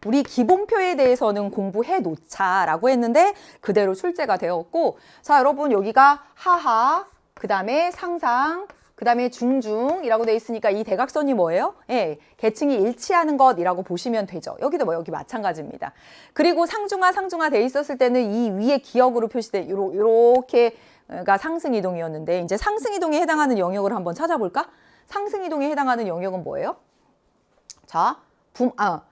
우리 기본표에 대해서는 공부해 놓자라고 했는데 그대로 출제가 되었고, 자, 여러분 여기가 하하, 그 다음에 상상, 그 다음에 중중이라고 되어 있으니까 이 대각선이 뭐예요? 예, 계층이 일치하는 것이라고 보시면 되죠. 여기도 여기 마찬가지입니다. 그리고 상중하 되어 있었을 때는 이 위에 기역으로 표시된 요렇게가 상승이동이었는데 이제 상승이동에 해당하는 영역을 한번 찾아볼까? 상승이동에 해당하는 영역은 뭐예요? 자,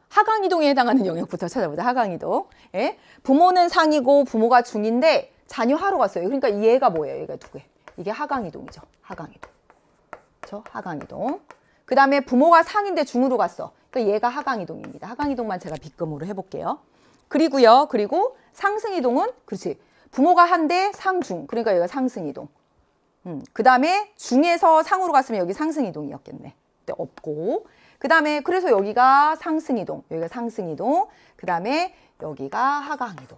하강이동에 해당하는 영역부터 찾아보자. 하강이동. 예? 부모는 상이고 부모가 중인데 자녀 하로 갔어요. 그러니까 얘가 뭐예요? 얘가 두 개. 이게 하강이동이죠. 하강이동. 그렇죠? 하강이동. 그 다음에 부모가 상인데 중으로 갔어. 그러니까 얘가 하강이동입니다. 하강이동만 제가 빗금으로 해볼게요. 그리고 상승이동은 그렇지. 부모가 한데 상중. 그러니까 얘가 상승이동. 그 다음에 중에서 상으로 갔으면 여기 상승이동이었겠네. 근데 없고. 그 다음에 그래서 여기가 상승이동. 여기가 상승이동. 그 다음에 여기가 하강이동.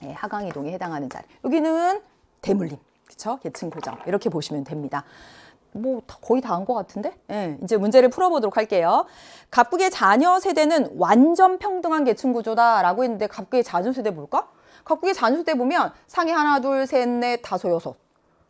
네, 하강이동에 해당하는 자리. 여기는 대물림. 그렇죠? 계층 고정. 이렇게 보시면 됩니다. 뭐 거의 다 한 것 같은데? 네, 이제 문제를 풀어보도록 할게요. 갑국의 자녀 세대는 완전 평등한 계층 구조다라고 했는데 갑국의 자녀 세대 볼까? 갑국의 자녀 세대 보면 상위 하나, 둘, 셋, 넷, 다섯, 여섯.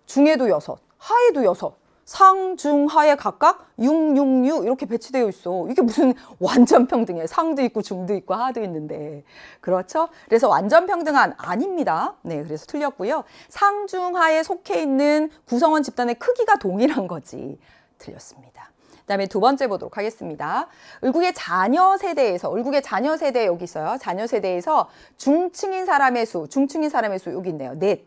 중에도 여섯, 하에도 여섯. 상중하에 각각 666 이렇게 배치되어 있어. 이게 무슨 완전 평등이에요. 상도 있고 중도 있고 하도 있는데. 그렇죠? 그래서 완전 평등한 아닙니다. 네, 그래서 틀렸고요. 상중하에 속해 있는 구성원 집단의 크기가 동일한 거지. 틀렸습니다. 그다음에 두 번째 보도록 하겠습니다. 을국의 자녀 세대에서, 을국의 자녀 세대 여기 있어요. 자녀 세대에서 중층인 사람의 수 여기 있네요. 넷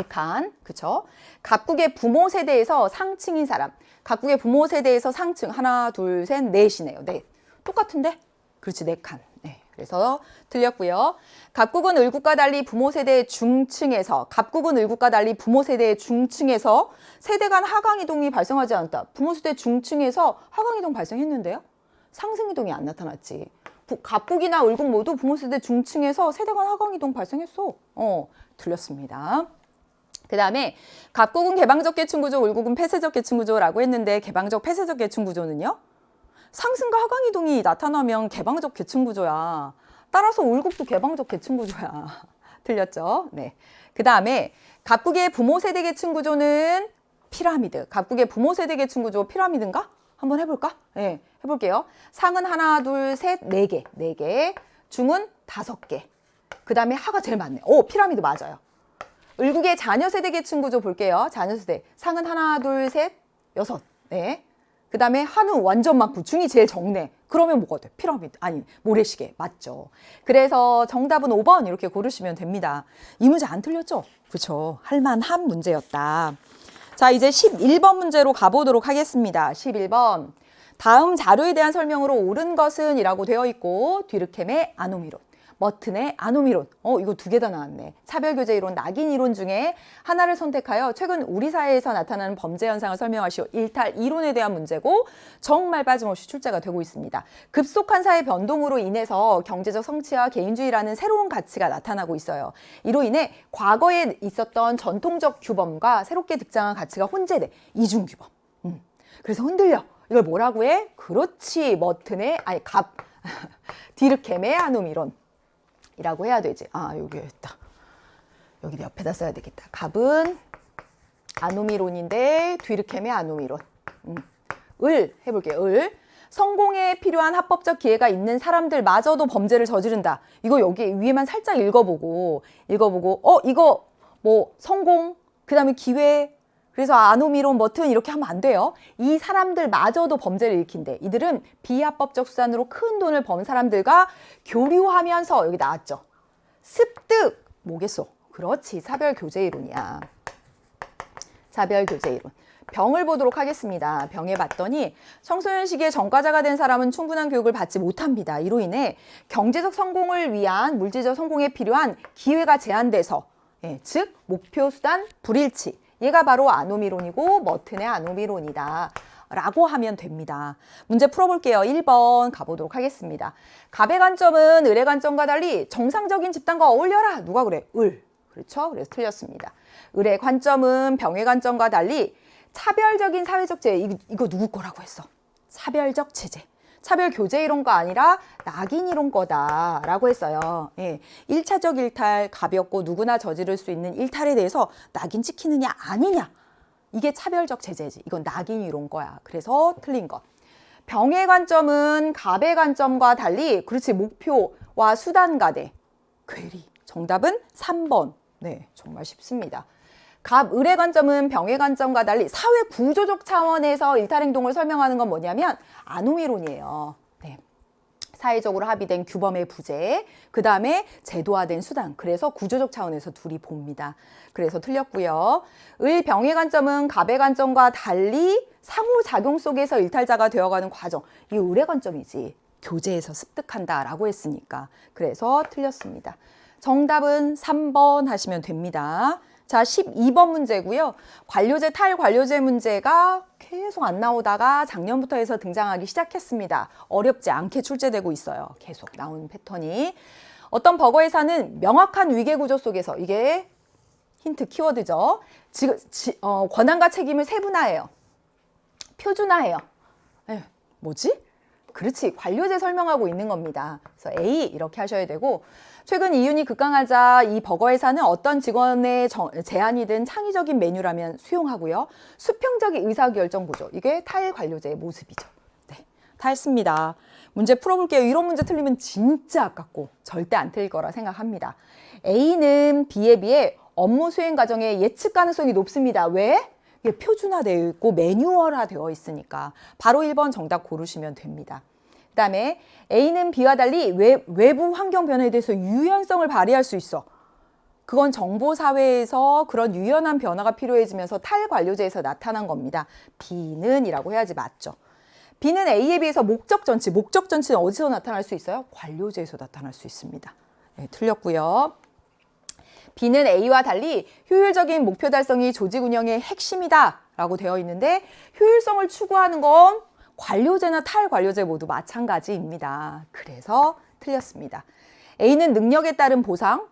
칸, 그쵸? 갑국의 부모 세대에서 상층인 사람, 갑국의 부모 세대에서 상층, 하나, 둘, 셋, 넷이네요. 넷. 똑같은데? 그렇지, 4칸. 네, 그래서 틀렸고요. 갑국은 을국과 달리 부모 세대의 중층에서, 갑국은 을국과 달리 부모 세대의 중층에서 세대 간 하강 이동이 발생하지 않았다. 부모 세대 중층에서 하강 이동 발생했는데요? 상승 이동이 안 나타났지. 갑국이나 을국 모두 부모 세대 중층에서 세대 간 하강 이동 발생했어. 틀렸습니다. 그 다음에 갑국은 개방적 계층 구조, 을국은 폐쇄적 계층 구조라고 했는데 개방적 폐쇄적 계층 구조는요? 상승과 하강 이동이 나타나면 개방적 계층 구조야. 따라서 을국도 개방적 계층 구조야. 틀렸죠? 네. 그 다음에 갑국의 부모 세대 계층 구조는 피라미드. 갑국의 부모 세대 계층 구조 피라미드인가? 한번 해볼까? 네, 해볼게요. 상은 하나, 둘, 셋, 4개. 4개. 중은 5개. 그 다음에 하가 제일 많네. 피라미드 맞아요. 을국의 자녀 세대 계층 구조 볼게요. 자녀 세대. 상은 하나, 둘, 셋, 6. 네. 그 다음에 한우 완전 많고 중이 제일 적네. 그러면 뭐가 돼? 피라미드. 아니, 모래시계. 맞죠. 그래서 정답은 5번 이렇게 고르시면 됩니다. 이 문제 안 틀렸죠? 그렇죠. 할만한 문제였다. 자, 이제 11번 문제로 가보도록 하겠습니다. 11번. 다음 자료에 대한 설명으로 옳은 것은 이라고 되어 있고 뒤르켐의 아노미론, 머튼의 아노미론, 이거 2개 다 나왔네. 차별교제 이론, 낙인 이론 중에 하나를 선택하여 최근 우리 사회에서 나타나는 범죄 현상을 설명하시오. 일탈 이론에 대한 문제고 정말 빠짐없이 출제가 되고 있습니다. 급속한 사회 변동으로 인해서 경제적 성취와 개인주의라는 새로운 가치가 나타나고 있어요. 이로 인해 과거에 있었던 전통적 규범과 새롭게 등장한 가치가 혼재돼. 이중규범. 그래서 흔들려. 이걸 뭐라고 해? 그렇지. 머튼의, 디르켐의 아노미론. 이라고 해야 되지. 여기 있다. 여기 옆에다 써야 되겠다. 갑은 아노미론인데 뒤르켐의 아노미론. 을 해볼게요. 을. 성공에 필요한 합법적 기회가 있는 사람들마저도 범죄를 저지른다. 이거 여기 위에만 살짝 읽어보고 이거 뭐 성공, 그 다음에 기회, 그래서 아노미론, 머튼 이렇게 하면 안 돼요. 이 사람들마저도 범죄를 일으킨대. 이들은 비합법적 수단으로 큰 돈을 번 사람들과 교류하면서, 여기 나왔죠. 습득, 뭐겠어? 그렇지, 사별교제 이론이야. 사별교제 이론. 병을 보도록 하겠습니다. 병에 봤더니 청소년 시기에 전과자가 된 사람은 충분한 교육을 받지 못합니다. 이로 인해 경제적 성공을 위한 물질적 성공에 필요한 기회가 제한돼서, 즉 목표 수단 불일치. 얘가 바로 아노미론이고 머튼의 아노미론이다 라고 하면 됩니다. 문제 풀어볼게요. 1번 가보도록 하겠습니다. 갑의 관점은 을의 관점과 달리 정상적인 집단과 어울려라. 누가 그래? 을. 그렇죠? 그래서 틀렸습니다. 을의 관점은 병의 관점과 달리 차별적인 사회적 제재. 이거 누구 거라고 했어? 차별적 제재. 차별 교제 이론가 아니라 낙인 이론 거다라고 했어요. 1차적 일탈 가볍고 누구나 저지를 수 있는 일탈에 대해서 낙인 찍히느냐 아니냐. 이게 차별적 제재지. 이건 낙인 이론 거야. 그래서 틀린 것. 병의 관점은 갑의 관점과 달리 그렇지 목표와 수단과대. 괴리. 정답은 3번. 네, 정말 쉽습니다. 갑, 을의 관점은 병의 관점과 달리 사회 구조적 차원에서 일탈 행동을 설명하는 건 뭐냐면 아노미론이에요. 네. 사회적으로 합의된 규범의 부재, 그 다음에 제도화된 수단. 그래서 구조적 차원에서 둘이 봅니다. 그래서 틀렸고요. 을, 병의 관점은 갑의 관점과 달리 상호작용 속에서 일탈자가 되어가는 과정. 이 을의 관점이지. 교제에서 습득한다라고 했으니까. 그래서 틀렸습니다. 정답은 3번 하시면 됩니다. 자, 12번 문제고요. 관료제, 탈관료제 문제가 계속 안 나오다가 작년부터 해서 등장하기 시작했습니다. 어렵지 않게 출제되고 있어요. 계속 나오는 패턴이. 어떤 버거회사는 명확한 위계구조 속에서, 이게 힌트 키워드죠. 권한과 책임을 세분화해요. 표준화해요. 뭐지? 그렇지. 관료제 설명하고 있는 겁니다. 그래서 A 이렇게 하셔야 되고 최근 이윤이 급강하자 이 버거 회사는 어떤 직원의 제안이든 창의적인 메뉴라면 수용하고요. 수평적인 의사결정 구조. 이게 탈관료제의 모습이죠. 네, 다 했습니다. 문제 풀어볼게요. 이런 문제 틀리면 진짜 아깝고 절대 안 틀릴 거라 생각합니다. A는 B에 비해 업무 수행 과정의 예측 가능성이 높습니다. 왜? 이게 표준화되어 있고 매뉴얼화 되어 있으니까 바로 1번 정답 고르시면 됩니다. 그 다음에 A는 B와 달리 외부 환경 변화에 대해서 유연성을 발휘할 수 있어. 그건 정보사회에서 그런 유연한 변화가 필요해지면서 탈관료제에서 나타난 겁니다. B는 이라고 해야지 맞죠. B는 A에 비해서 목적전치. 목적전치는 어디서 나타날 수 있어요? 관료제에서 나타날 수 있습니다. 네, 틀렸고요. B는 A와 달리 효율적인 목표 달성이 조직 운영의 핵심이다 라고 되어 있는데 효율성을 추구하는 건 관료제나 탈관료제 모두 마찬가지입니다. 그래서 틀렸습니다. A는 능력에 따른 보상,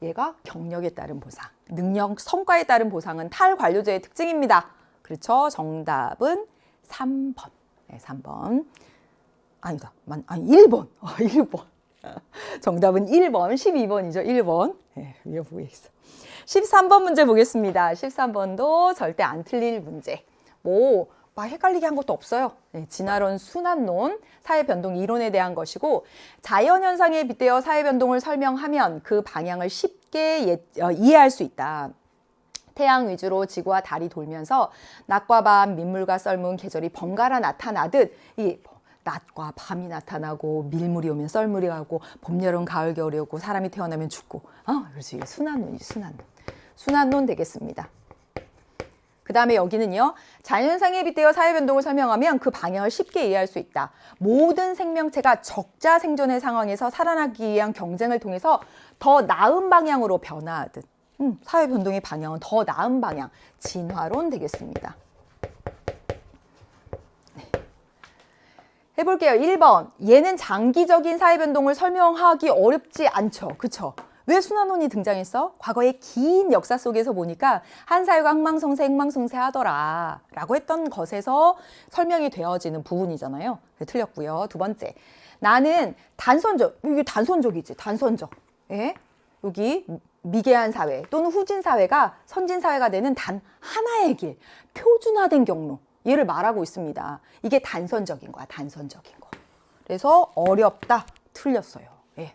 얘가 경력에 따른 보상. 능력, 성과에 따른 보상은 탈관료제의 특징입니다. 그렇죠? 정답은 3번. 네, 3번. 아니다. 아니, 1번. 1번. 정답은 1번, 12번이죠. 1번. 네, 위에 보고 있어. 13번 문제 보겠습니다. 13번도 절대 안 틀릴 문제. 막 헷갈리게 한 것도 없어요. 네, 진화론, 순환론, 사회변동 이론에 대한 것이고 자연현상에 빗대어 사회변동을 설명하면 그 방향을 쉽게 이해할 수 있다. 태양 위주로 지구와 달이 돌면서 낮과 밤, 민물과 썰물, 계절이 번갈아 나타나듯 이 낮과 밤이 나타나고 밀물이 오면 썰물이 가고 봄, 여름, 가을, 겨울이 오고 사람이 태어나면 죽고 그렇지. 이게 순환론이 순환론. 순환론 되겠습니다. 그 다음에 여기는요. 자연현상에 빗대어 사회변동을 설명하면 그 방향을 쉽게 이해할 수 있다. 모든 생명체가 적자 생존의 상황에서 살아나기 위한 경쟁을 통해서 더 나은 방향으로 변화하듯 사회변동의 방향은 더 나은 방향. 진화론 되겠습니다. 네. 해볼게요. 1번. 얘는 장기적인 사회변동을 설명하기 어렵지 않죠. 그쵸? 왜 순환론이 등장했어? 과거의 긴 역사 속에서 보니까 한 사회가 흥망성쇠 하더라 라고 했던 것에서 설명이 되어지는 부분이잖아요. 네, 틀렸고요. 두 번째. 나는 단선적, 이게 단선적이지. 단선적. 예? 여기 미개한 사회 또는 후진 사회가 선진 사회가 되는 단 하나의 길, 표준화된 경로. 얘를 말하고 있습니다. 이게 단선적인 거야. 단선적인 거. 그래서 어렵다. 틀렸어요. 예.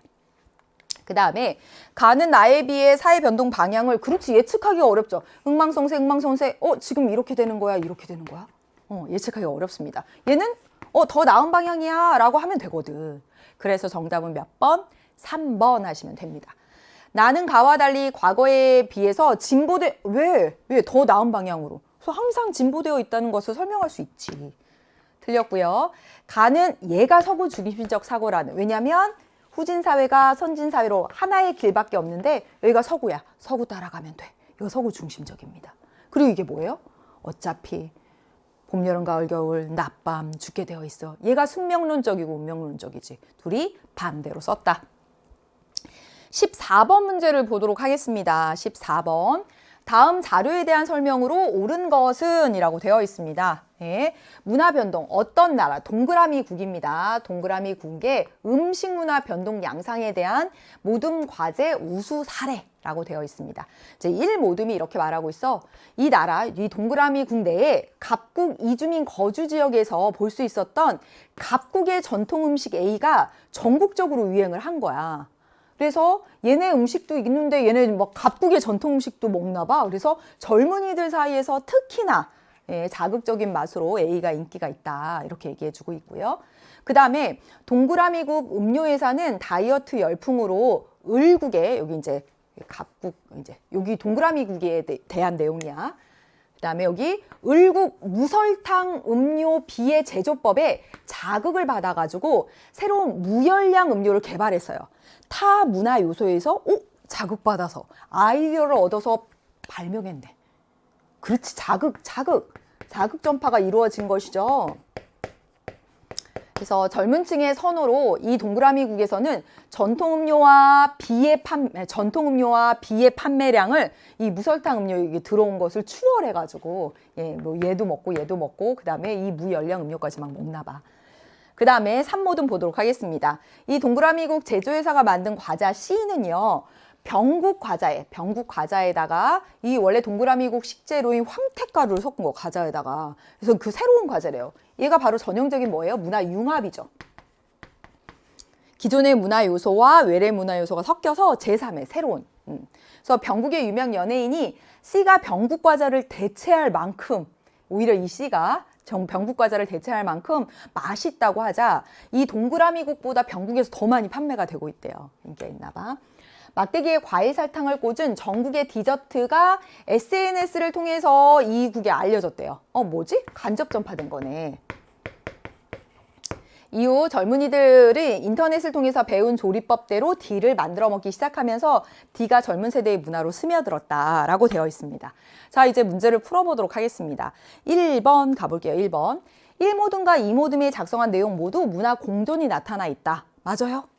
그 다음에 가는 나에 비해 사회 변동 방향을 그렇지 예측하기가 어렵죠. 흥망성쇠 지금 이렇게 되는 거야 이렇게 되는 거야 예측하기 어렵습니다. 얘는 더 나은 방향이야 라고 하면 되거든. 그래서 정답은 몇 번? 3번 하시면 됩니다. 나는 가와 달리 과거에 비해서 왜 더 나은 방향으로 그래서 항상 진보되어 있다는 것을 설명할 수 있지. 틀렸고요. 가는 얘가 서구 중심적 사고라는 왜냐하면 후진 사회가 선진 사회로 하나의 길밖에 없는데 여기가 서구야. 서구 따라가면 돼. 이거 서구 중심적입니다. 그리고 이게 뭐예요? 어차피 봄, 여름, 가을, 겨울, 낮, 밤 죽게 되어 있어. 얘가 숙명론적이고 운명론적이지. 둘이 반대로 썼다. 14번 문제를 보도록 하겠습니다. 14번. 다음 자료에 대한 설명으로 옳은 것은 이라고 되어 있습니다. 예. 문화 변동, 어떤 나라, 동그라미 국입니다. 동그라미 국의 음식 문화 변동 양상에 대한 모둠 과제 우수 사례라고 되어 있습니다. 제1 모둠이 이렇게 말하고 있어. 이 나라, 이 동그라미 국 내에 갑국 이주민 거주 지역에서 볼 수 있었던 갑국의 전통 음식 A가 전국적으로 유행을 한 거야. 그래서 얘네 음식도 있는데 얘네 막 갑국의 전통 음식도 먹나 봐. 그래서 젊은이들 사이에서 특히나 자극적인 맛으로 A가 인기가 있다. 이렇게 얘기해주고 있고요. 그 다음에 동그라미국 음료회사는 다이어트 열풍으로 을국에 여기 이제 갑국 여기 동그라미국에 대한 내용이야. 그 다음에 여기 을국 무설탕 음료 비의 제조법에 자극을 받아가지고 새로운 무열량 음료를 개발했어요. 타 문화 요소에서 자극받아서 아이디어를 얻어서 발명했네. 그렇지. 자극 전파가 이루어진 것이죠. 그래서 젊은 층의 선호로 이 동그라미국에서는 전통 음료와 비의 판매량을 이 무설탕 음료에 들어온 것을 추월해가지고 뭐 얘도 먹고 그 다음에 이 무열량 음료까지 막 먹나 봐. 그 다음에 3모듬 보도록 하겠습니다. 이 동그라미국 제조회사가 만든 과자 C는요. 병국 과자에다가 이 원래 동그라미국 식재료인 황태가루를 섞은 거 과자에다가. 그래서 그 새로운 과자래요. 얘가 바로 전형적인 뭐예요? 문화융합이죠. 기존의 문화 요소와 외래 문화 요소가 섞여서 제3의 새로운. 그래서 병국의 유명 연예인이 C가 병국 과자를 대체할 만큼, 오히려 이 C가 병국 과자를 대체할 만큼 맛있다고 하자 이 동그라미국보다 병국에서 더 많이 판매가 되고 있대요. 인기가 있나 봐. 막대기에 과일 설탕을 꽂은 전국의 디저트가 SNS를 통해서 이 국에 알려졌대요. 뭐지? 간접 전파된 거네. 이후 젊은이들이 인터넷을 통해서 배운 조리법대로 D를 만들어 먹기 시작하면서 D가 젊은 세대의 문화로 스며들었다라고 되어 있습니다. 자, 이제 문제를 풀어보도록 하겠습니다. 1번 가볼게요. 1번. 1모듬과 2모듬이 작성한 내용 모두 문화 공존이 나타나 있다. 맞아요?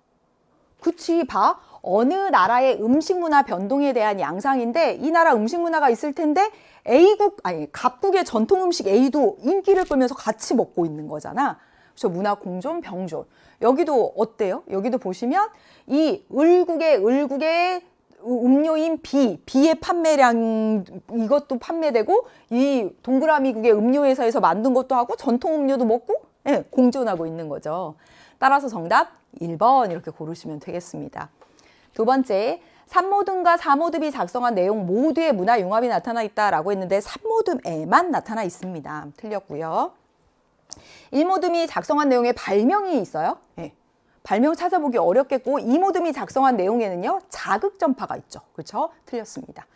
그치, 봐. 어느 나라의 음식 문화 변동에 대한 양상인데 이 나라 음식 문화가 있을 텐데 갑국의 전통 음식 A도 인기를 끌면서 같이 먹고 있는 거잖아. 그래서 문화 공존, 병존. 여기도 어때요? 여기도 보시면 이 을국의 음료인 B의 판매량 이것도 판매되고 이 동그라미국의 음료회사에서 만든 것도 하고 전통 음료도 먹고 공존하고 있는 거죠. 따라서 정답 1번 이렇게 고르시면 되겠습니다. 두 번째, 3모듬과 4모듬이 작성한 내용 모두의 문화 융합이 나타나 있다라고 했는데 3모듬에만 나타나 있습니다. 틀렸고요. 1모듬이 작성한 내용에 발명이 있어요. 발명 찾아보기 어렵겠고 2모듬이 작성한 내용에는요. 자극 전파가 있죠. 그렇죠? 틀렸습니다.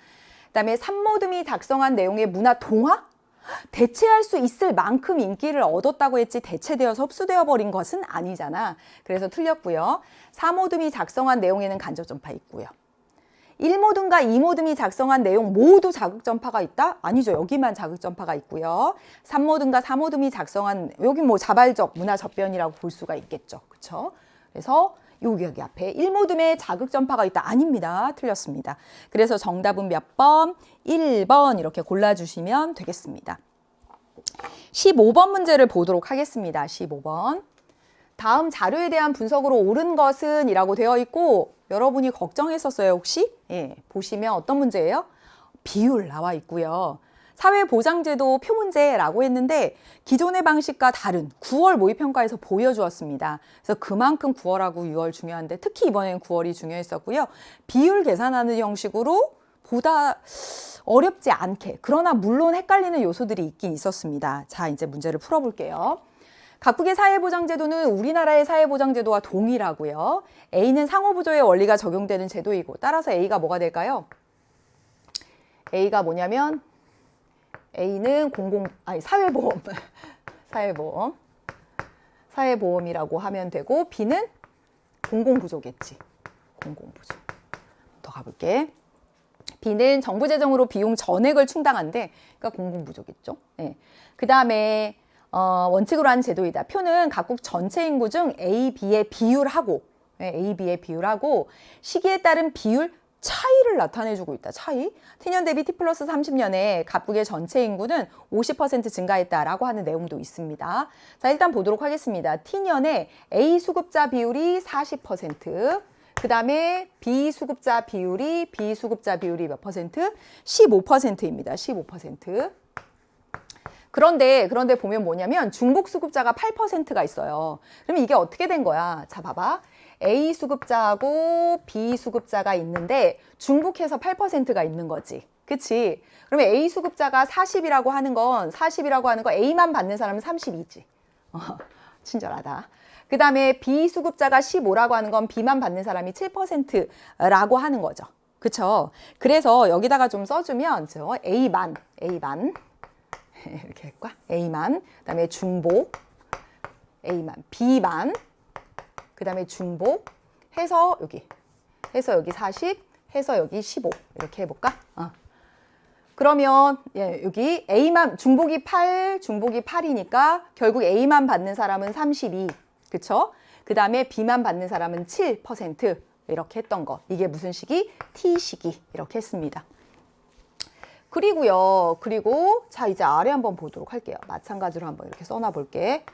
그다음에 3모듬이 작성한 내용의 문화 동화? 대체할 수 있을 만큼 인기를 얻었다고 했지 대체되어서 흡수되어 버린 것은 아니잖아. 그래서 틀렸고요. 4모듬이 작성한 내용에는 간접 전파 있고요. 1모듬과 2모듬이 작성한 내용 모두 자극 전파가 있다? 아니죠. 여기만 자극 전파가 있고요. 3모듬과 4모듬이 작성한 여기 뭐 자발적 문화 접변이라고 볼 수가 있겠죠. 그렇죠? 그래서 여기 앞에 1모듬에 자극 전파가 있다. 아닙니다. 틀렸습니다. 그래서 정답은 몇 번? 1번 이렇게 골라주시면 되겠습니다. 15번 문제를 보도록 하겠습니다. 15번. 다음 자료에 대한 분석으로 옳은 것은 이라고 되어 있고 여러분이 걱정했었어요. 혹시? 보시면 어떤 문제예요? 비율 나와 있고요. 사회보장제도 표문제라고 했는데 기존의 방식과 다른 9월 모의평가에서 보여주었습니다. 그래서 그만큼 9월하고 6월 중요한데 특히 이번에는 9월이 중요했었고요. 비율 계산하는 형식으로 보다 어렵지 않게 그러나 물론 헷갈리는 요소들이 있긴 있었습니다. 자, 이제 문제를 풀어볼게요. 각국의 사회보장제도는 우리나라의 사회보장제도와 동일하고요. A는 상호부조의 원리가 적용되는 제도이고 따라서 A가 뭐가 될까요? A가 뭐냐면 A는 사회보험이라고 하면 되고 B는 공공부조겠지. 공공부조. 더 가볼게. B는 정부 재정으로 비용 전액을 충당한대. 그러니까 공공부조겠죠. 그 다음에 원칙으로 하는 제도이다. 표는 각국 전체 인구 중 A, B의 비율하고 시기에 따른 비율 차이를 나타내주고 있다. 차이. T년 대비 T 플러스 30년에 각국의 전체 인구는 50% 증가했다라고 하는 내용도 있습니다. 자, 일단 보도록 하겠습니다. T년에 A 수급자 비율이 40%, 그 다음에 B 수급자 비율이 몇 퍼센트? 15%입니다. 15%. 그런데 보면 뭐냐면 중복 수급자가 8%가 있어요. 그러면 이게 어떻게 된 거야? 자, 봐봐. A 수급자하고 B 수급자가 있는데 중복해서 8%가 있는 거지. 그치? 그러면 A 수급자가 40이라고 하는 건 A만 받는 사람은 32지. 친절하다. 그 다음에 B 수급자가 15라고 하는 건 B만 받는 사람이 7%라고 하는 거죠. 그쵸? 그래서 여기다가 좀 써주면 A만 이렇게 할까? A만, 그 다음에 중복, A만, B만, 그 다음에 중복, 해서 여기 40, 해서 여기 15 이렇게 해볼까? 그러면 여기 A만, 중복이 8이니까 결국 A만 받는 사람은 32, 그쵸? 그 다음에 B만 받는 사람은 7% 이렇게 했던 거. 이게 무슨 시기? T 시기 이렇게 했습니다. 그리고 자 이제 아래 한번 보도록 할게요. 마찬가지로 한번 이렇게 써놔 볼게.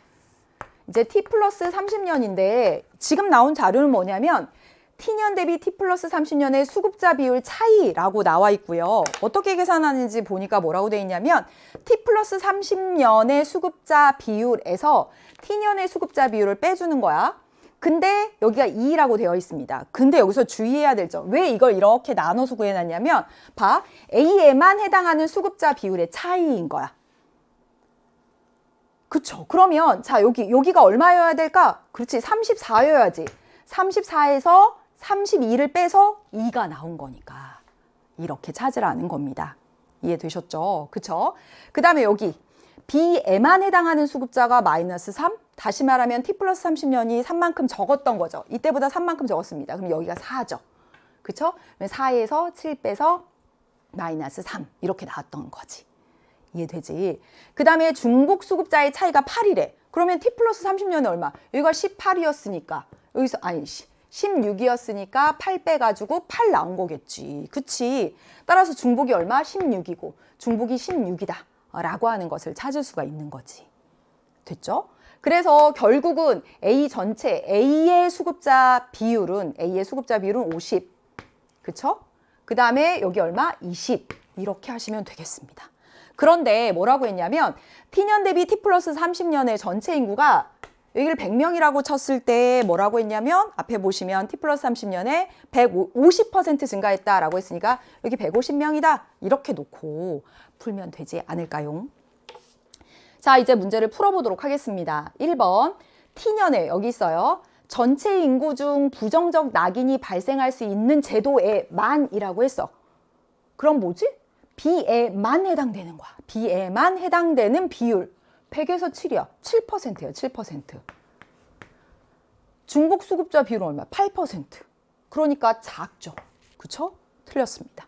이제 T 플러스 30년인데 지금 나온 자료는 뭐냐면 T년 대비 T 플러스 30년의 수급자 비율 차이라고 나와 있고요. 어떻게 계산하는지 보니까 뭐라고 돼 있냐면 T 플러스 30년의 수급자 비율에서 T년의 수급자 비율을 빼주는 거야. 근데 여기가 2라고 되어 있습니다. 근데 여기서 주의해야 될 점. 왜 이걸 이렇게 나눠서 구해놨냐면 봐. A에만 해당하는 수급자 비율의 차이인 거야. 그쵸. 그러면 자 여기가 얼마여야 될까? 그렇지. 34여야지. 34에서 32를 빼서 2가 나온 거니까 이렇게 찾으라는 겁니다. 이해되셨죠? 그쵸? 그 다음에 여기 B에만 해당하는 수급자가 마이너스 3. 다시 말하면 T 플러스 30년이 3만큼 적었던 거죠. 이때보다 3만큼 적었습니다. 그럼 여기가 4죠. 그쵸? 4에서 7 빼서 마이너스 3 이렇게 나왔던 거지. 이해되지? 그 다음에 중복 수급자의 차이가 8이래. 그러면 T 플러스 30년은 얼마? 여기가 18이었으니까 여기서 아니 16이었으니까 8 빼가지고 8 나온 거겠지. 그치? 따라서 중복이 얼마? 16이고 중복이 16이다 라고 하는 것을 찾을 수가 있는 거지. 됐죠? 그래서 결국은 A 전체 A의 수급자 비율은 50. 그쵸? 그 다음에 여기 얼마? 20 이렇게 하시면 되겠습니다. 그런데 뭐라고 했냐면 T년 대비 T 플러스 30년의 전체 인구가 여기를 100명이라고 쳤을 때 뭐라고 했냐면 앞에 보시면 T 플러스 30년에 150% 증가했다라고 했으니까 여기 150명이다 이렇게 놓고 풀면 되지 않을까요? 자, 이제 문제를 풀어보도록 하겠습니다. 1번 T년에 여기 있어요. 전체 인구 중 부정적 낙인이 발생할 수 있는 제도에 만이라고 했어. 그럼 뭐지? B에만 해당되는 거야. B에만 해당되는 비율 100에서 7이야. 7%예요. 7%. 중복 수급자 비율은 얼마? 8%. 그러니까 작죠. 그쵸? 틀렸습니다.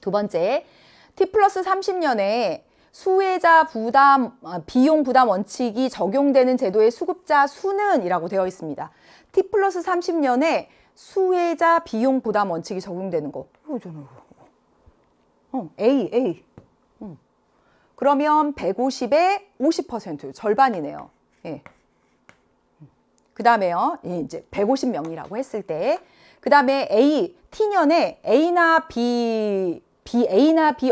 두 번째, T 플러스 30년에 수혜자 부담, 비용 부담 원칙이 적용되는 제도의 수급자 수는 이라고 되어 있습니다. T 플러스 30년에 수혜자 비용 부담 원칙이 적용되는 거. A. 그러면 150에 50% 절반이네요. 예. 그 다음에요. 이제 150명이라고 했을 때, 그 다음에 T년에 A나 B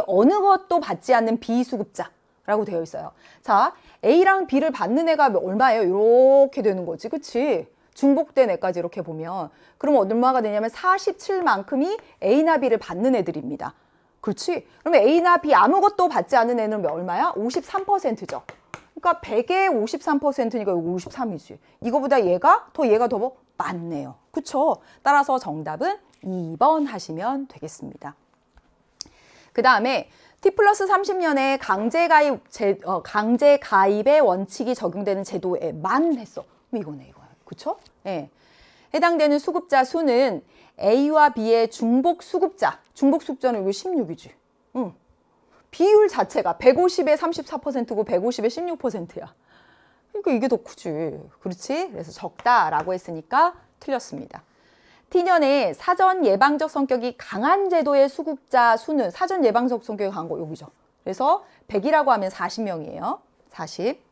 어느 것도 받지 않는 비수급자라고 되어 있어요. 자, A랑 B를 받는 애가 얼마예요? 이렇게 되는 거지, 그치? 중복된 애까지 이렇게 보면. 그러면 얼마가 되냐면 47만큼이 A나 B를 받는 애들입니다. 그렇지? 그러면 A나 B 아무것도 받지 않은 애는 얼마야? 53%죠. 그러니까 100에 53%니까 53이지. 이거보다 얘가 더 많네요. 그쵸? 따라서 정답은 2번 하시면 되겠습니다. 그 다음에 T 플러스 30년에 강제 가입의 원칙이 적용되는 제도에만 했어. 이거네, 이거야. 그쵸? 예. 해당되는 수급자 수는 A와 B의 중복 수급자는 이거 16이지. 비율 자체가 150에 34%고 150에 16%야. 그러니까 이게 더 크지. 그렇지? 그래서 적다라고 했으니까 틀렸습니다. T년에 사전 예방적 성격이 강한 제도의 수급자 수는 사전 예방적 성격이 강한 거 여기죠. 그래서 100이라고 하면 40명이에요. 40.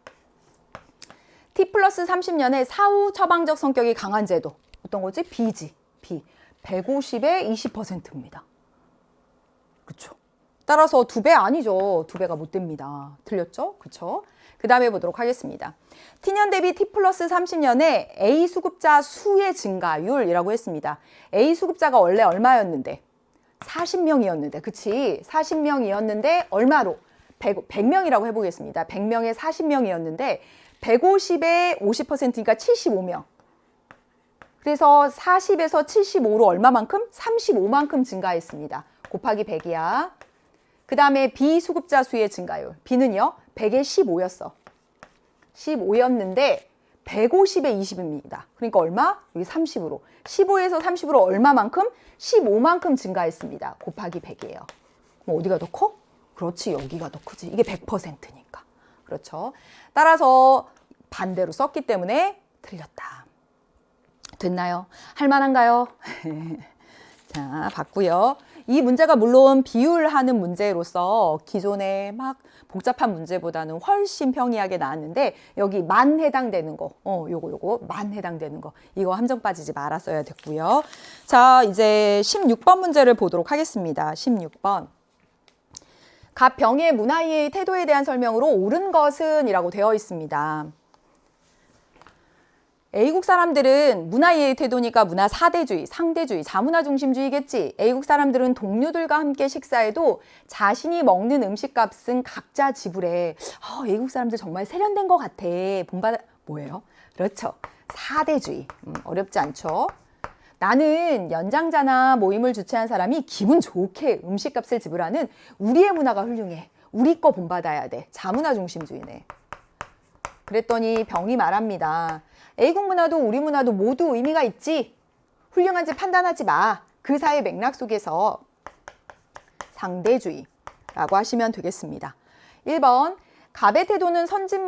T 플러스 30년에 사후 처방적 성격이 강한 제도. 어떤 거지? B지. B. 150에 20%입니다. 그렇죠. 따라서 2배 아니죠. 2배가 못 됩니다. 틀렸죠? 그렇죠? 그 다음에 보도록 하겠습니다. T년 대비 T 플러스 30년에 A 수급자 수의 증가율이라고 했습니다. A 수급자가 원래 얼마였는데? 40명이었는데, 그치? 40명이었는데 얼마로? 100명이라고 해보겠습니다. 100명에 40명이었는데 150에 50%니까 75명. 그래서 40에서 75로 얼마만큼? 35만큼 증가했습니다. 곱하기 100이야. 그 다음에 B 수급자 수의 증가율. B는요, 100에 15였어. 15였는데 150에 20입니다. 그러니까 얼마? 여기 30으로. 15에서 30으로 얼마만큼? 15만큼 증가했습니다. 곱하기 100이에요. 그럼 어디가 더 커? 그렇지, 여기가 더 크지. 이게 100%니까. 그렇죠. 따라서 반대로 썼기 때문에 틀렸다. 됐나요? 할만한가요? 자, 봤고요. 이 문제가 물론 비율하는 문제로서 기존의 막 복잡한 문제보다는 훨씬 평이하게 나왔는데 여기 만 해당되는 거, 요거 만 해당되는 거, 이거 함정 빠지지 말았어야 됐고요. 자, 이제 16번 문제를 보도록 하겠습니다. 16번. 갑 병의 문화의 태도에 대한 설명으로 옳은 것은 이라고 되어 있습니다. A국 사람들은 문화의 태도니까 문화 사대주의, 상대주의, 자문화 중심주의겠지. A국 사람들은 동료들과 함께 식사해도 자신이 먹는 음식값은 각자 지불해. A국 사람들 정말 세련된 것 같아. 본받아 뭐예요? 그렇죠. 사대주의. 어렵지 않죠? 나는 연장자나 모임을 주최한 사람이 기분 좋게 음식값을 지불하는 우리의 문화가 훌륭해. 우리 거 본받아야 돼. 자문화 중심주의네. 그랬더니 병이 말합니다. A국 문화도 우리 문화도 모두 의미가 있지. 훌륭한지 판단하지 마. 그 사회 맥락 속에서 상대주의라고 하시면 되겠습니다. 1번. 갑의 태도는 선진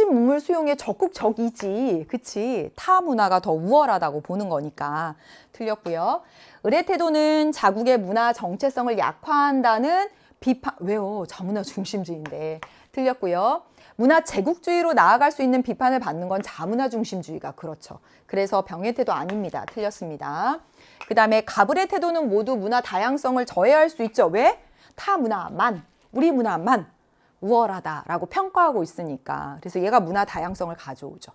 문물 수용에 적극적이지. 그치? 타 문화가 더 우월하다고 보는 거니까. 틀렸고요. 을의 태도는 자국의 문화 정체성을 약화한다는 비판. 왜요? 자문화 중심주의인데. 틀렸고요. 문화 제국주의로 나아갈 수 있는 비판을 받는 건 자문화 중심주의가 그렇죠. 그래서 병의 태도 아닙니다. 틀렸습니다. 그 다음에 갑을의 태도는 모두 문화 다양성을 저해할 수 있죠. 왜? 타 문화만, 우리 문화만 우월하다라고 평가하고 있으니까. 그래서 얘가 문화 다양성을 가져오죠.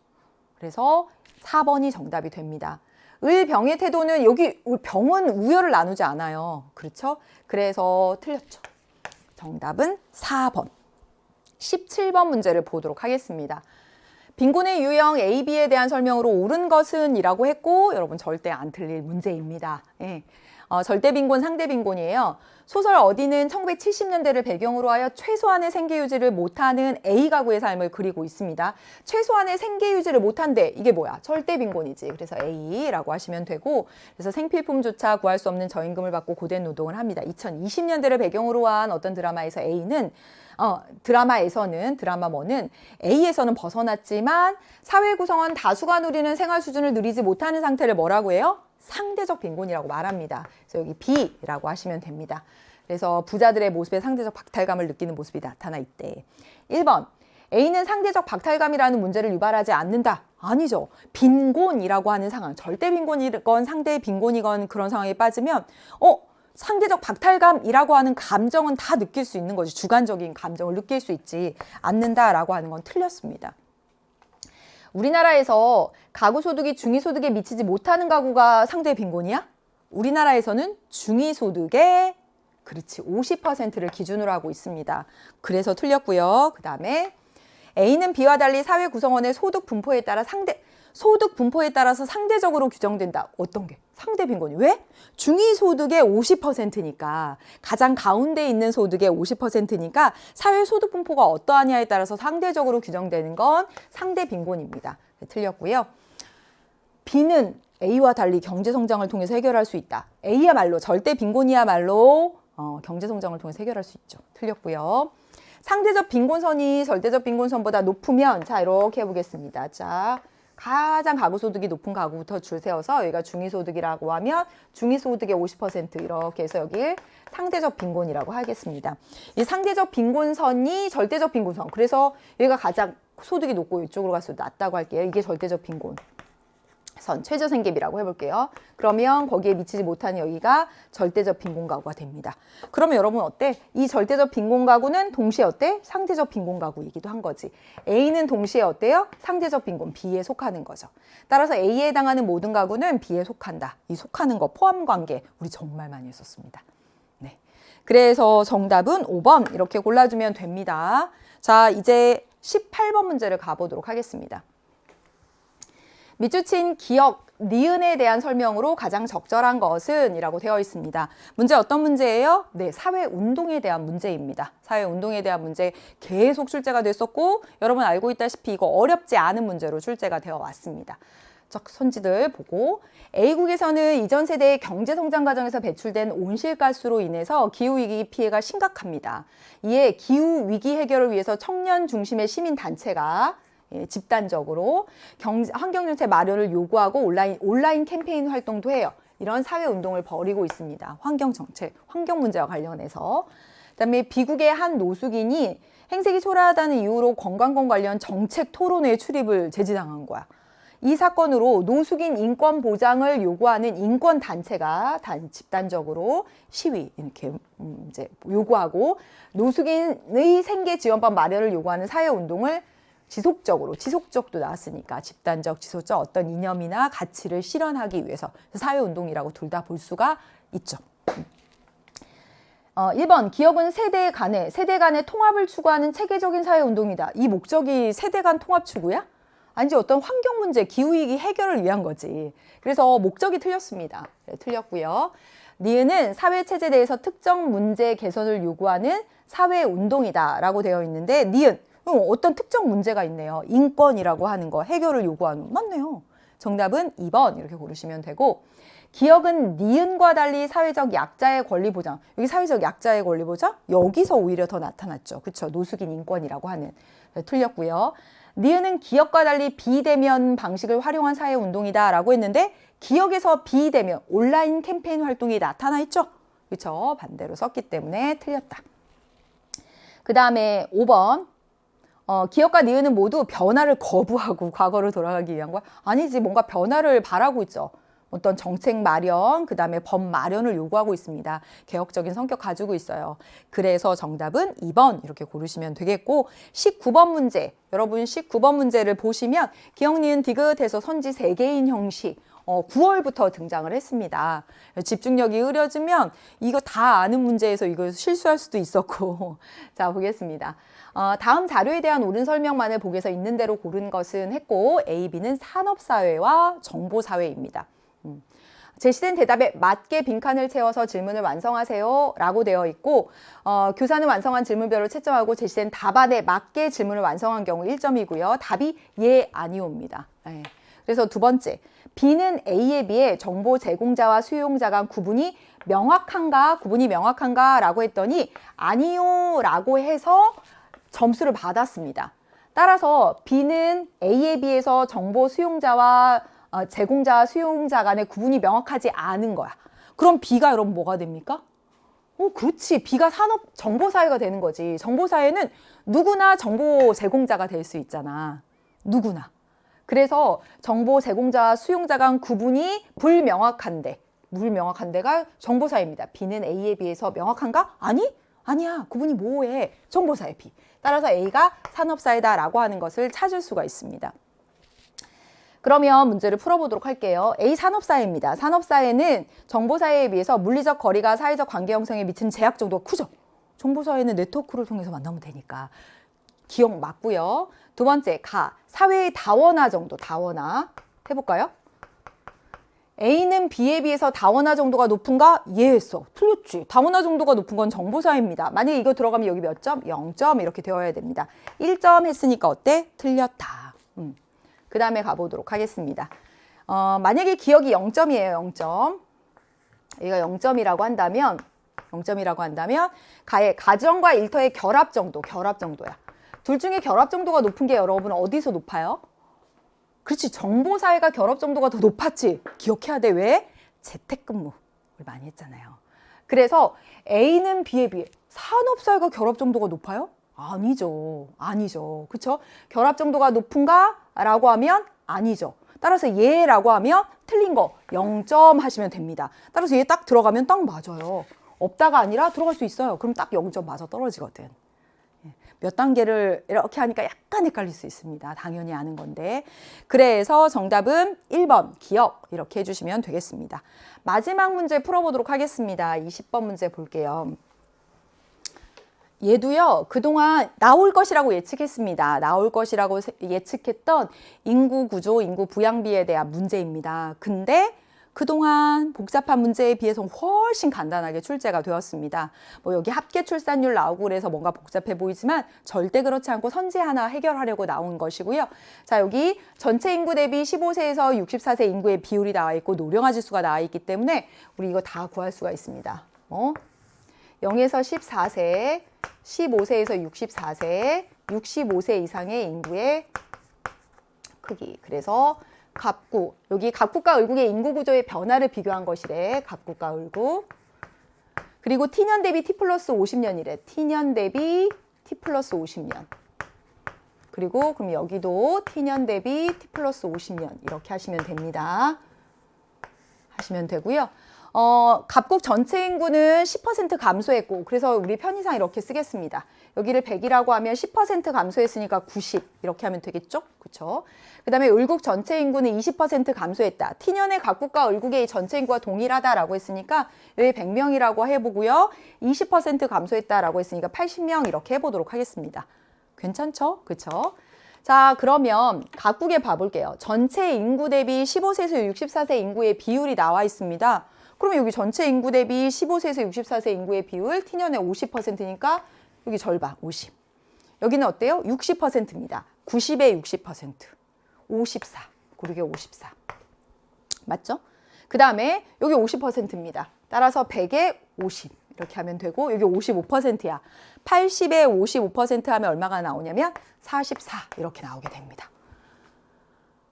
그래서 4번이 정답이 됩니다. 을, 병의 태도는 여기 병은 우열을 나누지 않아요. 그렇죠? 그래서 틀렸죠. 정답은 4번. 17번 문제를 보도록 하겠습니다. 빈곤의 유형 A, B에 대한 설명으로 옳은 것은 이라고 했고 여러분 절대 안 틀릴 문제입니다. 예. 절대 빈곤, 상대 빈곤이에요. 소설 어디는 1970년대를 배경으로 하여 최소한의 생계 유지를 못하는 A 가구의 삶을 그리고 있습니다. 최소한의 생계 유지를 못한대. 이게 뭐야? 절대 빈곤이지. 그래서 A라고 하시면 되고 그래서 생필품조차 구할 수 없는 저임금을 받고 고된 노동을 합니다. 2020년대를 배경으로 한 어떤 드라마에서 A는 드라마 1은 A에서는 벗어났지만 사회 구성원 다수가 누리는 생활 수준을 누리지 못하는 상태를 뭐라고 해요? 상대적 빈곤이라고 말합니다. 그래서 여기 B라고 하시면 됩니다. 그래서 부자들의 모습에 상대적 박탈감을 느끼는 모습이 나타나 있대. 1번. A는 상대적 박탈감이라는 문제를 유발하지 않는다. 아니죠. 빈곤이라고 하는 상황, 절대 빈곤이건 상대 빈곤이건 그런 상황에 빠지면 상대적 박탈감이라고 하는 감정은 다 느낄 수 있는 거지. 주관적인 감정을 느낄 수 있지 않는다라고 하는 건 틀렸습니다. 우리나라에서 가구 소득이 중위소득에 미치지 못하는 가구가 상대 빈곤이야? 우리나라에서는 중위소득의 그렇지 50%를 기준으로 하고 있습니다. 그래서 틀렸고요. 그 다음에 A는 B와 달리 사회 구성원의 소득 분포에 따라서 상대적으로 규정된다. 어떤 게? 상대 빈곤이. 왜? 중위소득의 50%니까 가장 가운데 있는 소득의 50%니까 사회 소득 분포가 어떠하냐에 따라서 상대적으로 규정되는 건 상대 빈곤입니다. 네, 틀렸고요. B는 A와 달리 경제성장을 통해서 해결할 수 있다. A야말로 절대 빈곤이야말로 경제성장을 통해서 해결할 수 있죠. 틀렸고요. 상대적 빈곤선이 절대적 빈곤선보다 높으면 자 이렇게 해보겠습니다. 자 가장 가구소득이 높은 가구부터 줄 세워서 여기가 중위소득이라고 하면 중위소득의 50% 이렇게 해서 여기 상대적 빈곤이라고 하겠습니다. 이 상대적 빈곤선이 절대적 빈곤선. 그래서 여기가 가장 소득이 높고 이쪽으로 갈수록 낮다고 할게요. 이게 절대적 빈곤. 선, 최저생계비라고 해볼게요. 그러면 거기에 미치지 못하는 여기가 절대적 빈곤가구가 됩니다. 그러면 여러분 어때? 이 절대적 빈곤가구는 동시에 어때? 상대적 빈곤가구이기도 한 거지. A는 동시에 어때요? 상대적 빈곤, B에 속하는 거죠. 따라서 A에 해당하는 모든 가구는 B에 속한다. 이 속하는 거 포함관계 우리 정말 많이 했었습니다. 네. 그래서 정답은 5번 이렇게 골라주면 됩니다. 자, 이제 18번 문제를 가보도록 하겠습니다. 밑줄친 기억, 니은에 대한 설명으로 가장 적절한 것은 이라고 되어 있습니다. 문제 어떤 문제예요? 네, 사회운동에 대한 문제입니다. 사회운동에 대한 문제 계속 출제가 됐었고 여러분 알고 있다시피 이거 어렵지 않은 문제로 출제가 되어 왔습니다. 선지들 보고 A국에서는 이전 세대의 경제성장 과정에서 배출된 온실가스로 인해서 기후위기 피해가 심각합니다. 이에 기후위기 해결을 위해서 청년 중심의 시민단체가 집단적으로 환경정책 마련을 요구하고 온라인 캠페인 활동도 해요. 이런 사회운동을 벌이고 있습니다. 환경정책, 환경 문제와 관련해서. 그다음에 비국의 한 노숙인이 행색이 초라하다는 이유로 건강권 관련 정책 토론회에 출입을 제지당한 거야. 이 사건으로 노숙인 인권 보장을 요구하는 인권 단체가 집단적으로 시위 이렇게 이제 요구하고 노숙인의 생계 지원법 마련을 요구하는 사회 운동을 지속적도 나왔으니까 집단적, 지속적 어떤 이념이나 가치를 실현하기 위해서 사회 운동이라고 둘 다 볼 수가 있죠. 1번 기업은 세대 간의 통합을 추구하는 체계적인 사회 운동이다. 이 목적이 세대 간 통합 추구야? 아니지 어떤 환경 문제, 기후위기 해결을 위한 거지. 그래서 목적이 틀렸습니다. 네, 틀렸고요. 니은은 사회체제에 대해서 특정 문제 개선을 요구하는 사회운동이다 라고 되어 있는데 니은 어떤 특정 문제가 있네요. 인권이라고 하는 거 해결을 요구하는 맞네요. 정답은 2번 이렇게 고르시면 되고 기억은 니은과 달리 사회적 약자의 권리 보장. 여기 사회적 약자의 권리 보장? 여기서 오히려 더 나타났죠. 그렇죠. 노숙인 인권이라고 하는. 네, 틀렸고요. 니은은 기억과 달리 비대면 방식을 활용한 사회운동이다 라고 했는데 기억에서 비대면 온라인 캠페인 활동이 나타나 있죠. 그렇죠. 반대로 썼기 때문에 틀렸다. 그 다음에 5번 기억과 니은은 모두 변화를 거부하고 과거로 돌아가기 위한 거야? 아니지. 뭔가 변화를 바라고 있죠. 어떤 정책 마련, 그 다음에 법 마련을 요구하고 있습니다. 개혁적인 성격 가지고 있어요. 그래서 정답은 2번 이렇게 고르시면 되겠고 19번 문제, 여러분 19번 문제를 보시면 기억, 니은, 디귿해서 선지 3개인 형식 9월부터 등장을 했습니다. 집중력이 흐려지면 이거 다 아는 문제에서 이거 실수할 수도 있었고 자 보겠습니다. 다음 자료에 대한 옳은 설명만을 보기에서 있는 대로 고른 것은 했고 A, B는 산업사회와 정보사회입니다. 제시된 대답에 맞게 빈칸을 채워서 질문을 완성하세요 라고 되어 있고 교사는 완성한 질문별로 채점하고 제시된 답안에 맞게 질문을 완성한 경우 1점이고요. 답이 예, 아니오입니다. 네. 그래서 두 번째, B는 A에 비해 정보 제공자와 수용자 간 구분이 명확한가 라고 했더니 아니요 라고 해서 점수를 받았습니다. 따라서 B는 A에 비해서 정보 수용자와 제공자와 수용자 간의 구분이 명확하지 않은 거야. 그럼 B가 여러분 뭐가 됩니까? 그렇지. B가 정보사회가 되는 거지. 정보사회는 누구나 정보 제공자가 될 수 있잖아. 누구나. 그래서 정보 제공자와 수용자 간 구분이 불명확한데가 정보사회입니다. B는 A에 비해서 명확한가? 아니야. 구분이 모호해. 정보사회 B. 따라서 A가 산업사회다라고 하는 것을 찾을 수가 있습니다. 그러면 문제를 풀어보도록 할게요. A 산업사회입니다. 산업사회는 정보사회에 비해서 물리적 거리가 사회적 관계 형성에 미치는 제약 정도가 크죠. 정보사회는 네트워크를 통해서 만나면 되니까. 기억 맞고요. 두 번째, 사회의 다원화 정도, 다원화. 해볼까요? A는 B에 비해서 다원화 정도가 높은가? 예했어. 틀렸지. 다원화 정도가 높은 건 정보사회입니다. 만약에 이거 들어가면 여기 몇 점? 0점 이렇게 되어야 됩니다. 1점 했으니까 어때? 틀렸다. 그 다음에 가보도록 하겠습니다. 만약에 기억이 0점이에요. 0점. 얘가 0점이라고 한다면 가정과 일터의 결합 정도야. 둘 중에 결합 정도가 높은 게 여러분 어디서 높아요? 그렇지. 정보사회가 결합 정도가 더 높았지. 기억해야 돼. 왜? 재택근무를 많이 했잖아요. 그래서 A는 B에 비해 산업사회가 결합 정도가 높아요? 아니죠. 그렇죠? 결합 정도가 높은가? 라고 하면 아니죠. 따라서 예라고 하면 틀린 거 0점 하시면 됩니다. 따라서 얘 딱 들어가면 딱 맞아요. 없다가 아니라 들어갈 수 있어요. 그럼 딱 0점 맞아 떨어지거든. 몇 단계를 이렇게 하니까 약간 헷갈릴 수 있습니다. 당연히 아는 건데. 그래서 정답은 1번 기억 이렇게 해주시면 되겠습니다. 마지막 문제 풀어보도록 하겠습니다. 20번 문제 볼게요. 얘도요, 그동안 나올 것이라고 예측했습니다. 나올 것이라고 예측했던 인구 구조, 인구 부양비에 대한 문제입니다. 근데 그동안 복잡한 문제에 비해서 훨씬 간단하게 출제가 되었습니다. 여기 합계 출산율 나오고 그래서 뭔가 복잡해 보이지만 절대 그렇지 않고 선지 하나 해결하려고 나온 것이고요. 자, 여기 전체 인구 대비 15세에서 64세 인구의 비율이 나와 있고 노령화 지수가 나와 있기 때문에 우리 이거 다 구할 수가 있습니다. 0에서 14세, 15세에서 64세, 65세 이상의 인구의 크기. 그래서 갑구. 여기 갑구과 을국의 인구 구조의 변화를 비교한 것이래. 갑구과 을국. 그리고 T년 대비 T 플러스 50년이래. T년 대비 T 플러스 50년. 그리고 그럼 여기도 T년 대비 T 플러스 50년 이렇게 하시면 됩니다. 하시면 되고요. 갑국 전체 인구는 10% 감소했고 그래서 우리 편의상 이렇게 쓰겠습니다. 여기를 100이라고 하면 10% 감소했으니까 90 이렇게 하면 되겠죠? 그렇죠? 그 다음에 을국 전체 인구는 20% 감소했다. T년의 갑국과 을국의 전체 인구가 동일하다라고 했으니까 여기 100명이라고 해보고요. 20% 감소했다라고 했으니까 80명 이렇게 해보도록 하겠습니다. 괜찮죠? 그렇죠? 자, 그러면 각국에 봐볼게요. 전체 인구 대비 15세에서 64세 인구의 비율이 나와 있습니다. 그러면 여기 전체 인구 대비 15세에서 64세 인구의 비율 T년에 50%니까 여기 절반 50. 여기는 어때요? 60%입니다. 90에 60%. 54. 고르게 54. 맞죠? 그 다음에 여기 50%입니다. 따라서 100에 50. 이렇게 하면 되고 여기 55%야. 80에 55% 하면 얼마가 나오냐면 44 이렇게 나오게 됩니다.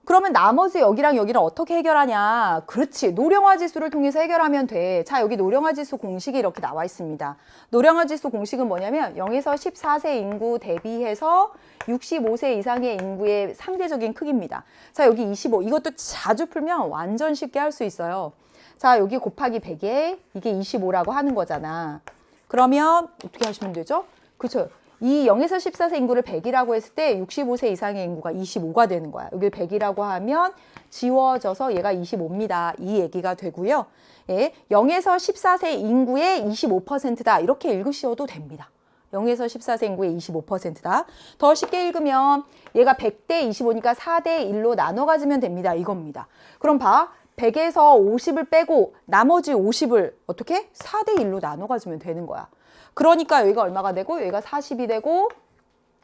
그러면 나머지 여기랑 여기를 어떻게 해결하냐? 그렇지. 노령화 지수를 통해서 해결하면 돼. 자, 여기 노령화 지수 공식이 이렇게 나와 있습니다. 노령화 지수 공식은 뭐냐면 0에서 14세 인구 대비해서 65세 이상의 인구의 상대적인 크기입니다. 자, 여기 25. 이것도 자주 풀면 완전 쉽게 할 수 있어요. 자, 여기 곱하기 100에 이게 25라고 하는 거잖아. 그러면 어떻게 하시면 되죠? 그렇죠. 이 0에서 14세 인구를 100이라고 했을 때 65세 이상의 인구가 25가 되는 거야. 여기 100이라고 하면 지워져서 얘가 25입니다. 이 얘기가 되고요. 예, 0에서 14세 인구의 25%다. 이렇게 읽으셔도 됩니다. 0에서 14세 인구의 25%다. 더 쉽게 읽으면 얘가 100대 25니까 4대 1로 나눠 가지면 됩니다. 이겁니다. 그럼 봐. 100에서 50을 빼고 나머지 50을 어떻게? 4대 1로 나눠 가지면 되는 거야. 그러니까 여기가 얼마가 되고 여기가 40이 되고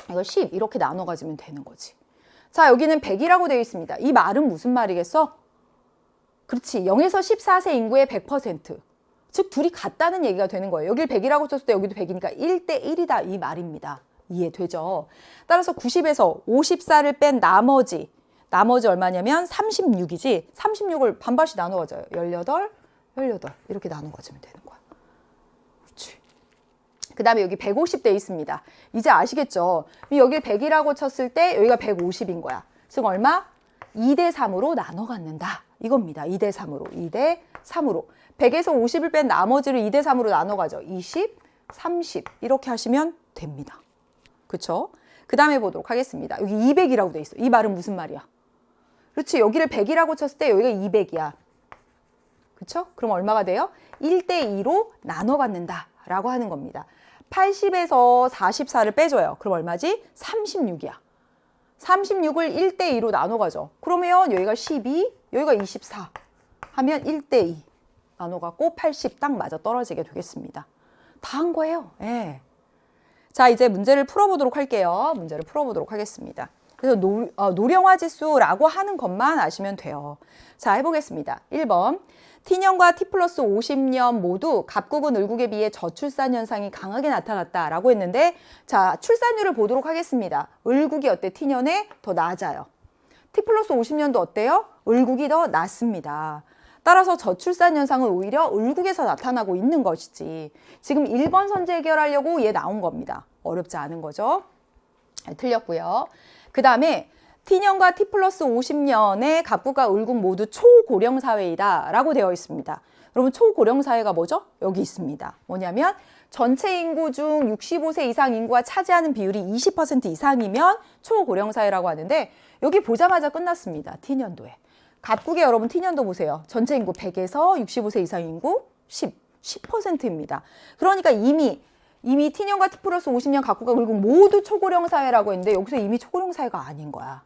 이거 10 이렇게 나눠 가지면 되는 거지. 자, 여기는 100이라고 되어 있습니다. 이 말은 무슨 말이겠어? 그렇지. 0에서 14세 인구의 100%. 즉 둘이 같다는 얘기가 되는 거예요. 여기를 100이라고 썼을 때 여기도 100이니까 1대 1이다 이 말입니다. 이해되죠? 따라서 90에서 54를 뺀 나머지 얼마냐면 36이지. 36을 반반씩 나눠 가져요. 18, 18 이렇게 나눠 가지면 되는 거야. 그렇지. 그 다음에 여기 150 돼 있습니다. 이제 아시겠죠? 여기를 100이라고 쳤을 때 여기가 150인 거야. 즉 얼마? 2대 3으로 나눠 갖는다. 이겁니다. 2대 3으로. 2대 3으로. 100에서 50을 뺀 나머지를 2대 3으로 나눠 가죠. 20, 30 이렇게 하시면 됩니다. 그렇죠? 그 다음에 보도록 하겠습니다. 여기 200이라고 돼 있어. 이 말은 무슨 말이야? 그렇지. 여기를 100이라고 쳤을 때 여기가 200이야. 그렇죠? 그럼 얼마가 돼요? 1대 2로 나눠 갖는다 라고 하는 겁니다. 80에서 44를 빼줘요. 그럼 얼마지? 36이야. 36을 1대 2로 나눠 가죠. 그러면 여기가 12, 여기가 24 하면 1대 2 나눠 갖고 80 딱 맞아 떨어지게 되겠습니다. 다 한 거예요. 예. 자, 이제 문제를 풀어보도록 할게요. 문제를 풀어보도록 하겠습니다. 그래서 노령화 지수라고 하는 것만 아시면 돼요. 자, 해보겠습니다. 1번. T년과 T 플러스 50년 모두 갑국은 을국에 비해 저출산 현상이 강하게 나타났다라고 했는데, 자, 출산율을 보도록 하겠습니다. 을국이 어때? T년에 더 낮아요. T 플러스 50년도 어때요? 을국이 더 낮습니다. 따라서 저출산 현상은 오히려 을국에서 나타나고 있는 것이지. 지금 1번 선제 해결하려고 얘 나온 겁니다. 어렵지 않은 거죠. 틀렸고요. 그 다음에 T년과 T 플러스 50년의 갑국과 을국 모두 초고령 사회이다 라고 되어 있습니다. 여러분 초고령 사회가 뭐죠? 여기 있습니다. 뭐냐면 전체 인구 중 65세 이상 인구가 차지하는 비율이 20% 이상이면 초고령 사회라고 하는데 여기 보자마자 끝났습니다. T년도에. 갑국에 여러분 T년도 보세요. 전체 인구 100에서 65세 이상 인구 10%입니다. 그러니까 이미 T년과 T 플러스 50년 갑국과 을국 모두 초고령 사회라고 했는데 여기서 이미 초고령 사회가 아닌 거야.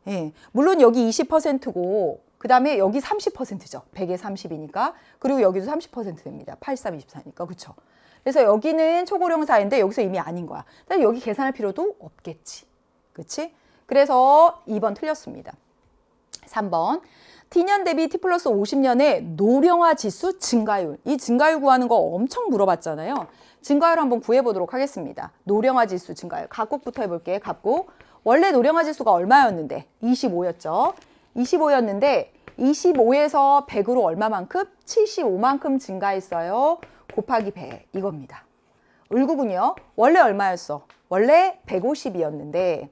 예, 물론 여기 20%고 그 다음에 여기 30%죠. 100에 30이니까. 그리고 여기도 30% 됩니다. 83, 24니까. 그렇죠? 그래서 여기는 초고령 사회인데 여기서 이미 아닌 거야. 여기 계산할 필요도 없겠지. 그렇지? 그래서 2번 틀렸습니다. 3번. T년 대비 T 플러스 50년의 노령화 지수 증가율. 이 증가율 구하는 거 엄청 물어봤잖아요. 증가율 한번 구해보도록 하겠습니다. 노령화 지수 증가율. 갑국부터 해볼게요. 갑국. 원래 노령화 지수가 얼마였는데? 25였죠. 25였는데 25에서 100으로 얼마만큼? 75만큼 증가했어요. 곱하기 100 이겁니다. 을구군요. 원래 얼마였어? 원래 150이었는데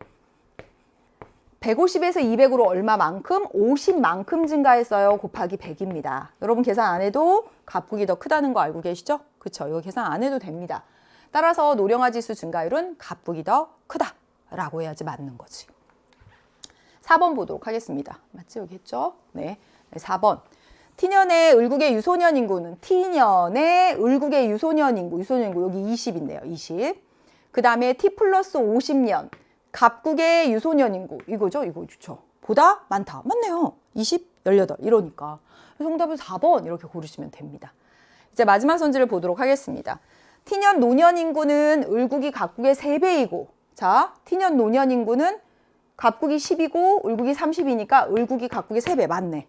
150에서 200으로 얼마만큼? 50만큼 증가했어요. 곱하기 100입니다. 여러분 계산 안 해도 갑국이 더 크다는 거 알고 계시죠? 그쵸? 이거 계산 안 해도 됩니다. 따라서 노령화 지수 증가율은 갑국이 더 크다라고 해야지 맞는 거지. 4번 보도록 하겠습니다. 맞지? 여기 했죠? 네. 4번. T년의 을국의 유소년 인구는 T년의 을국의 유소년 인구 여기 20인데요. 20. 그 다음에 T 플러스 50년 갑국의 유소년 인구 이거죠? 이거 좋죠. 보다 많다. 맞네요. 20, 18 이러니까. 정답은 4번 이렇게 고르시면 됩니다. 이제 마지막 선지를 보도록 하겠습니다. T년 노년 인구는 을국이 갑국의 3배이고 자, T년 노년 인구는 갑국이 10이고 을국이 30이니까 을국이 갑국의 3배 맞네.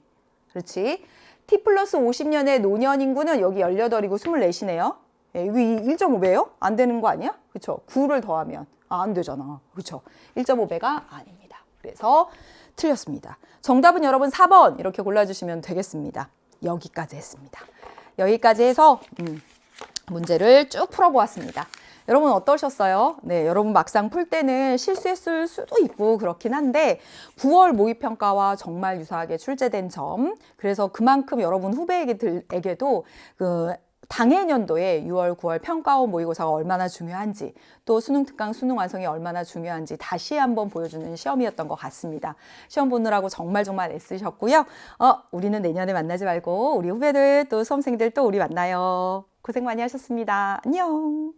그렇지? T 플러스 50년의 노년 인구는 여기 18이고 24이네요. 예, 여기 1.5배예요? 안 되는 거 아니야? 그렇죠? 9를 더하면 안 되잖아. 그렇죠? 1.5배가 아닙니다. 그래서 틀렸습니다. 정답은 여러분 4번 이렇게 골라주시면 되겠습니다. 여기까지 했습니다. 여기까지 해서 문제를 쭉 풀어보았습니다. 여러분 어떠셨어요? 네, 여러분 막상 풀 때는 실수했을 수도 있고 그렇긴 한데 9월 모의평가와 정말 유사하게 출제된 점, 그래서 그만큼 여러분 후배에게도 그 당해년도에 6월, 9월 평가원 모의고사가 얼마나 중요한지, 또 수능 특강, 수능 완성이 얼마나 중요한지 다시 한번 보여주는 시험이었던 것 같습니다. 시험 보느라고 정말 애쓰셨고요. 우리는 내년에 만나지 말고 우리 후배들 또 수험생들 또 우리 만나요. 고생 많이 하셨습니다. 안녕.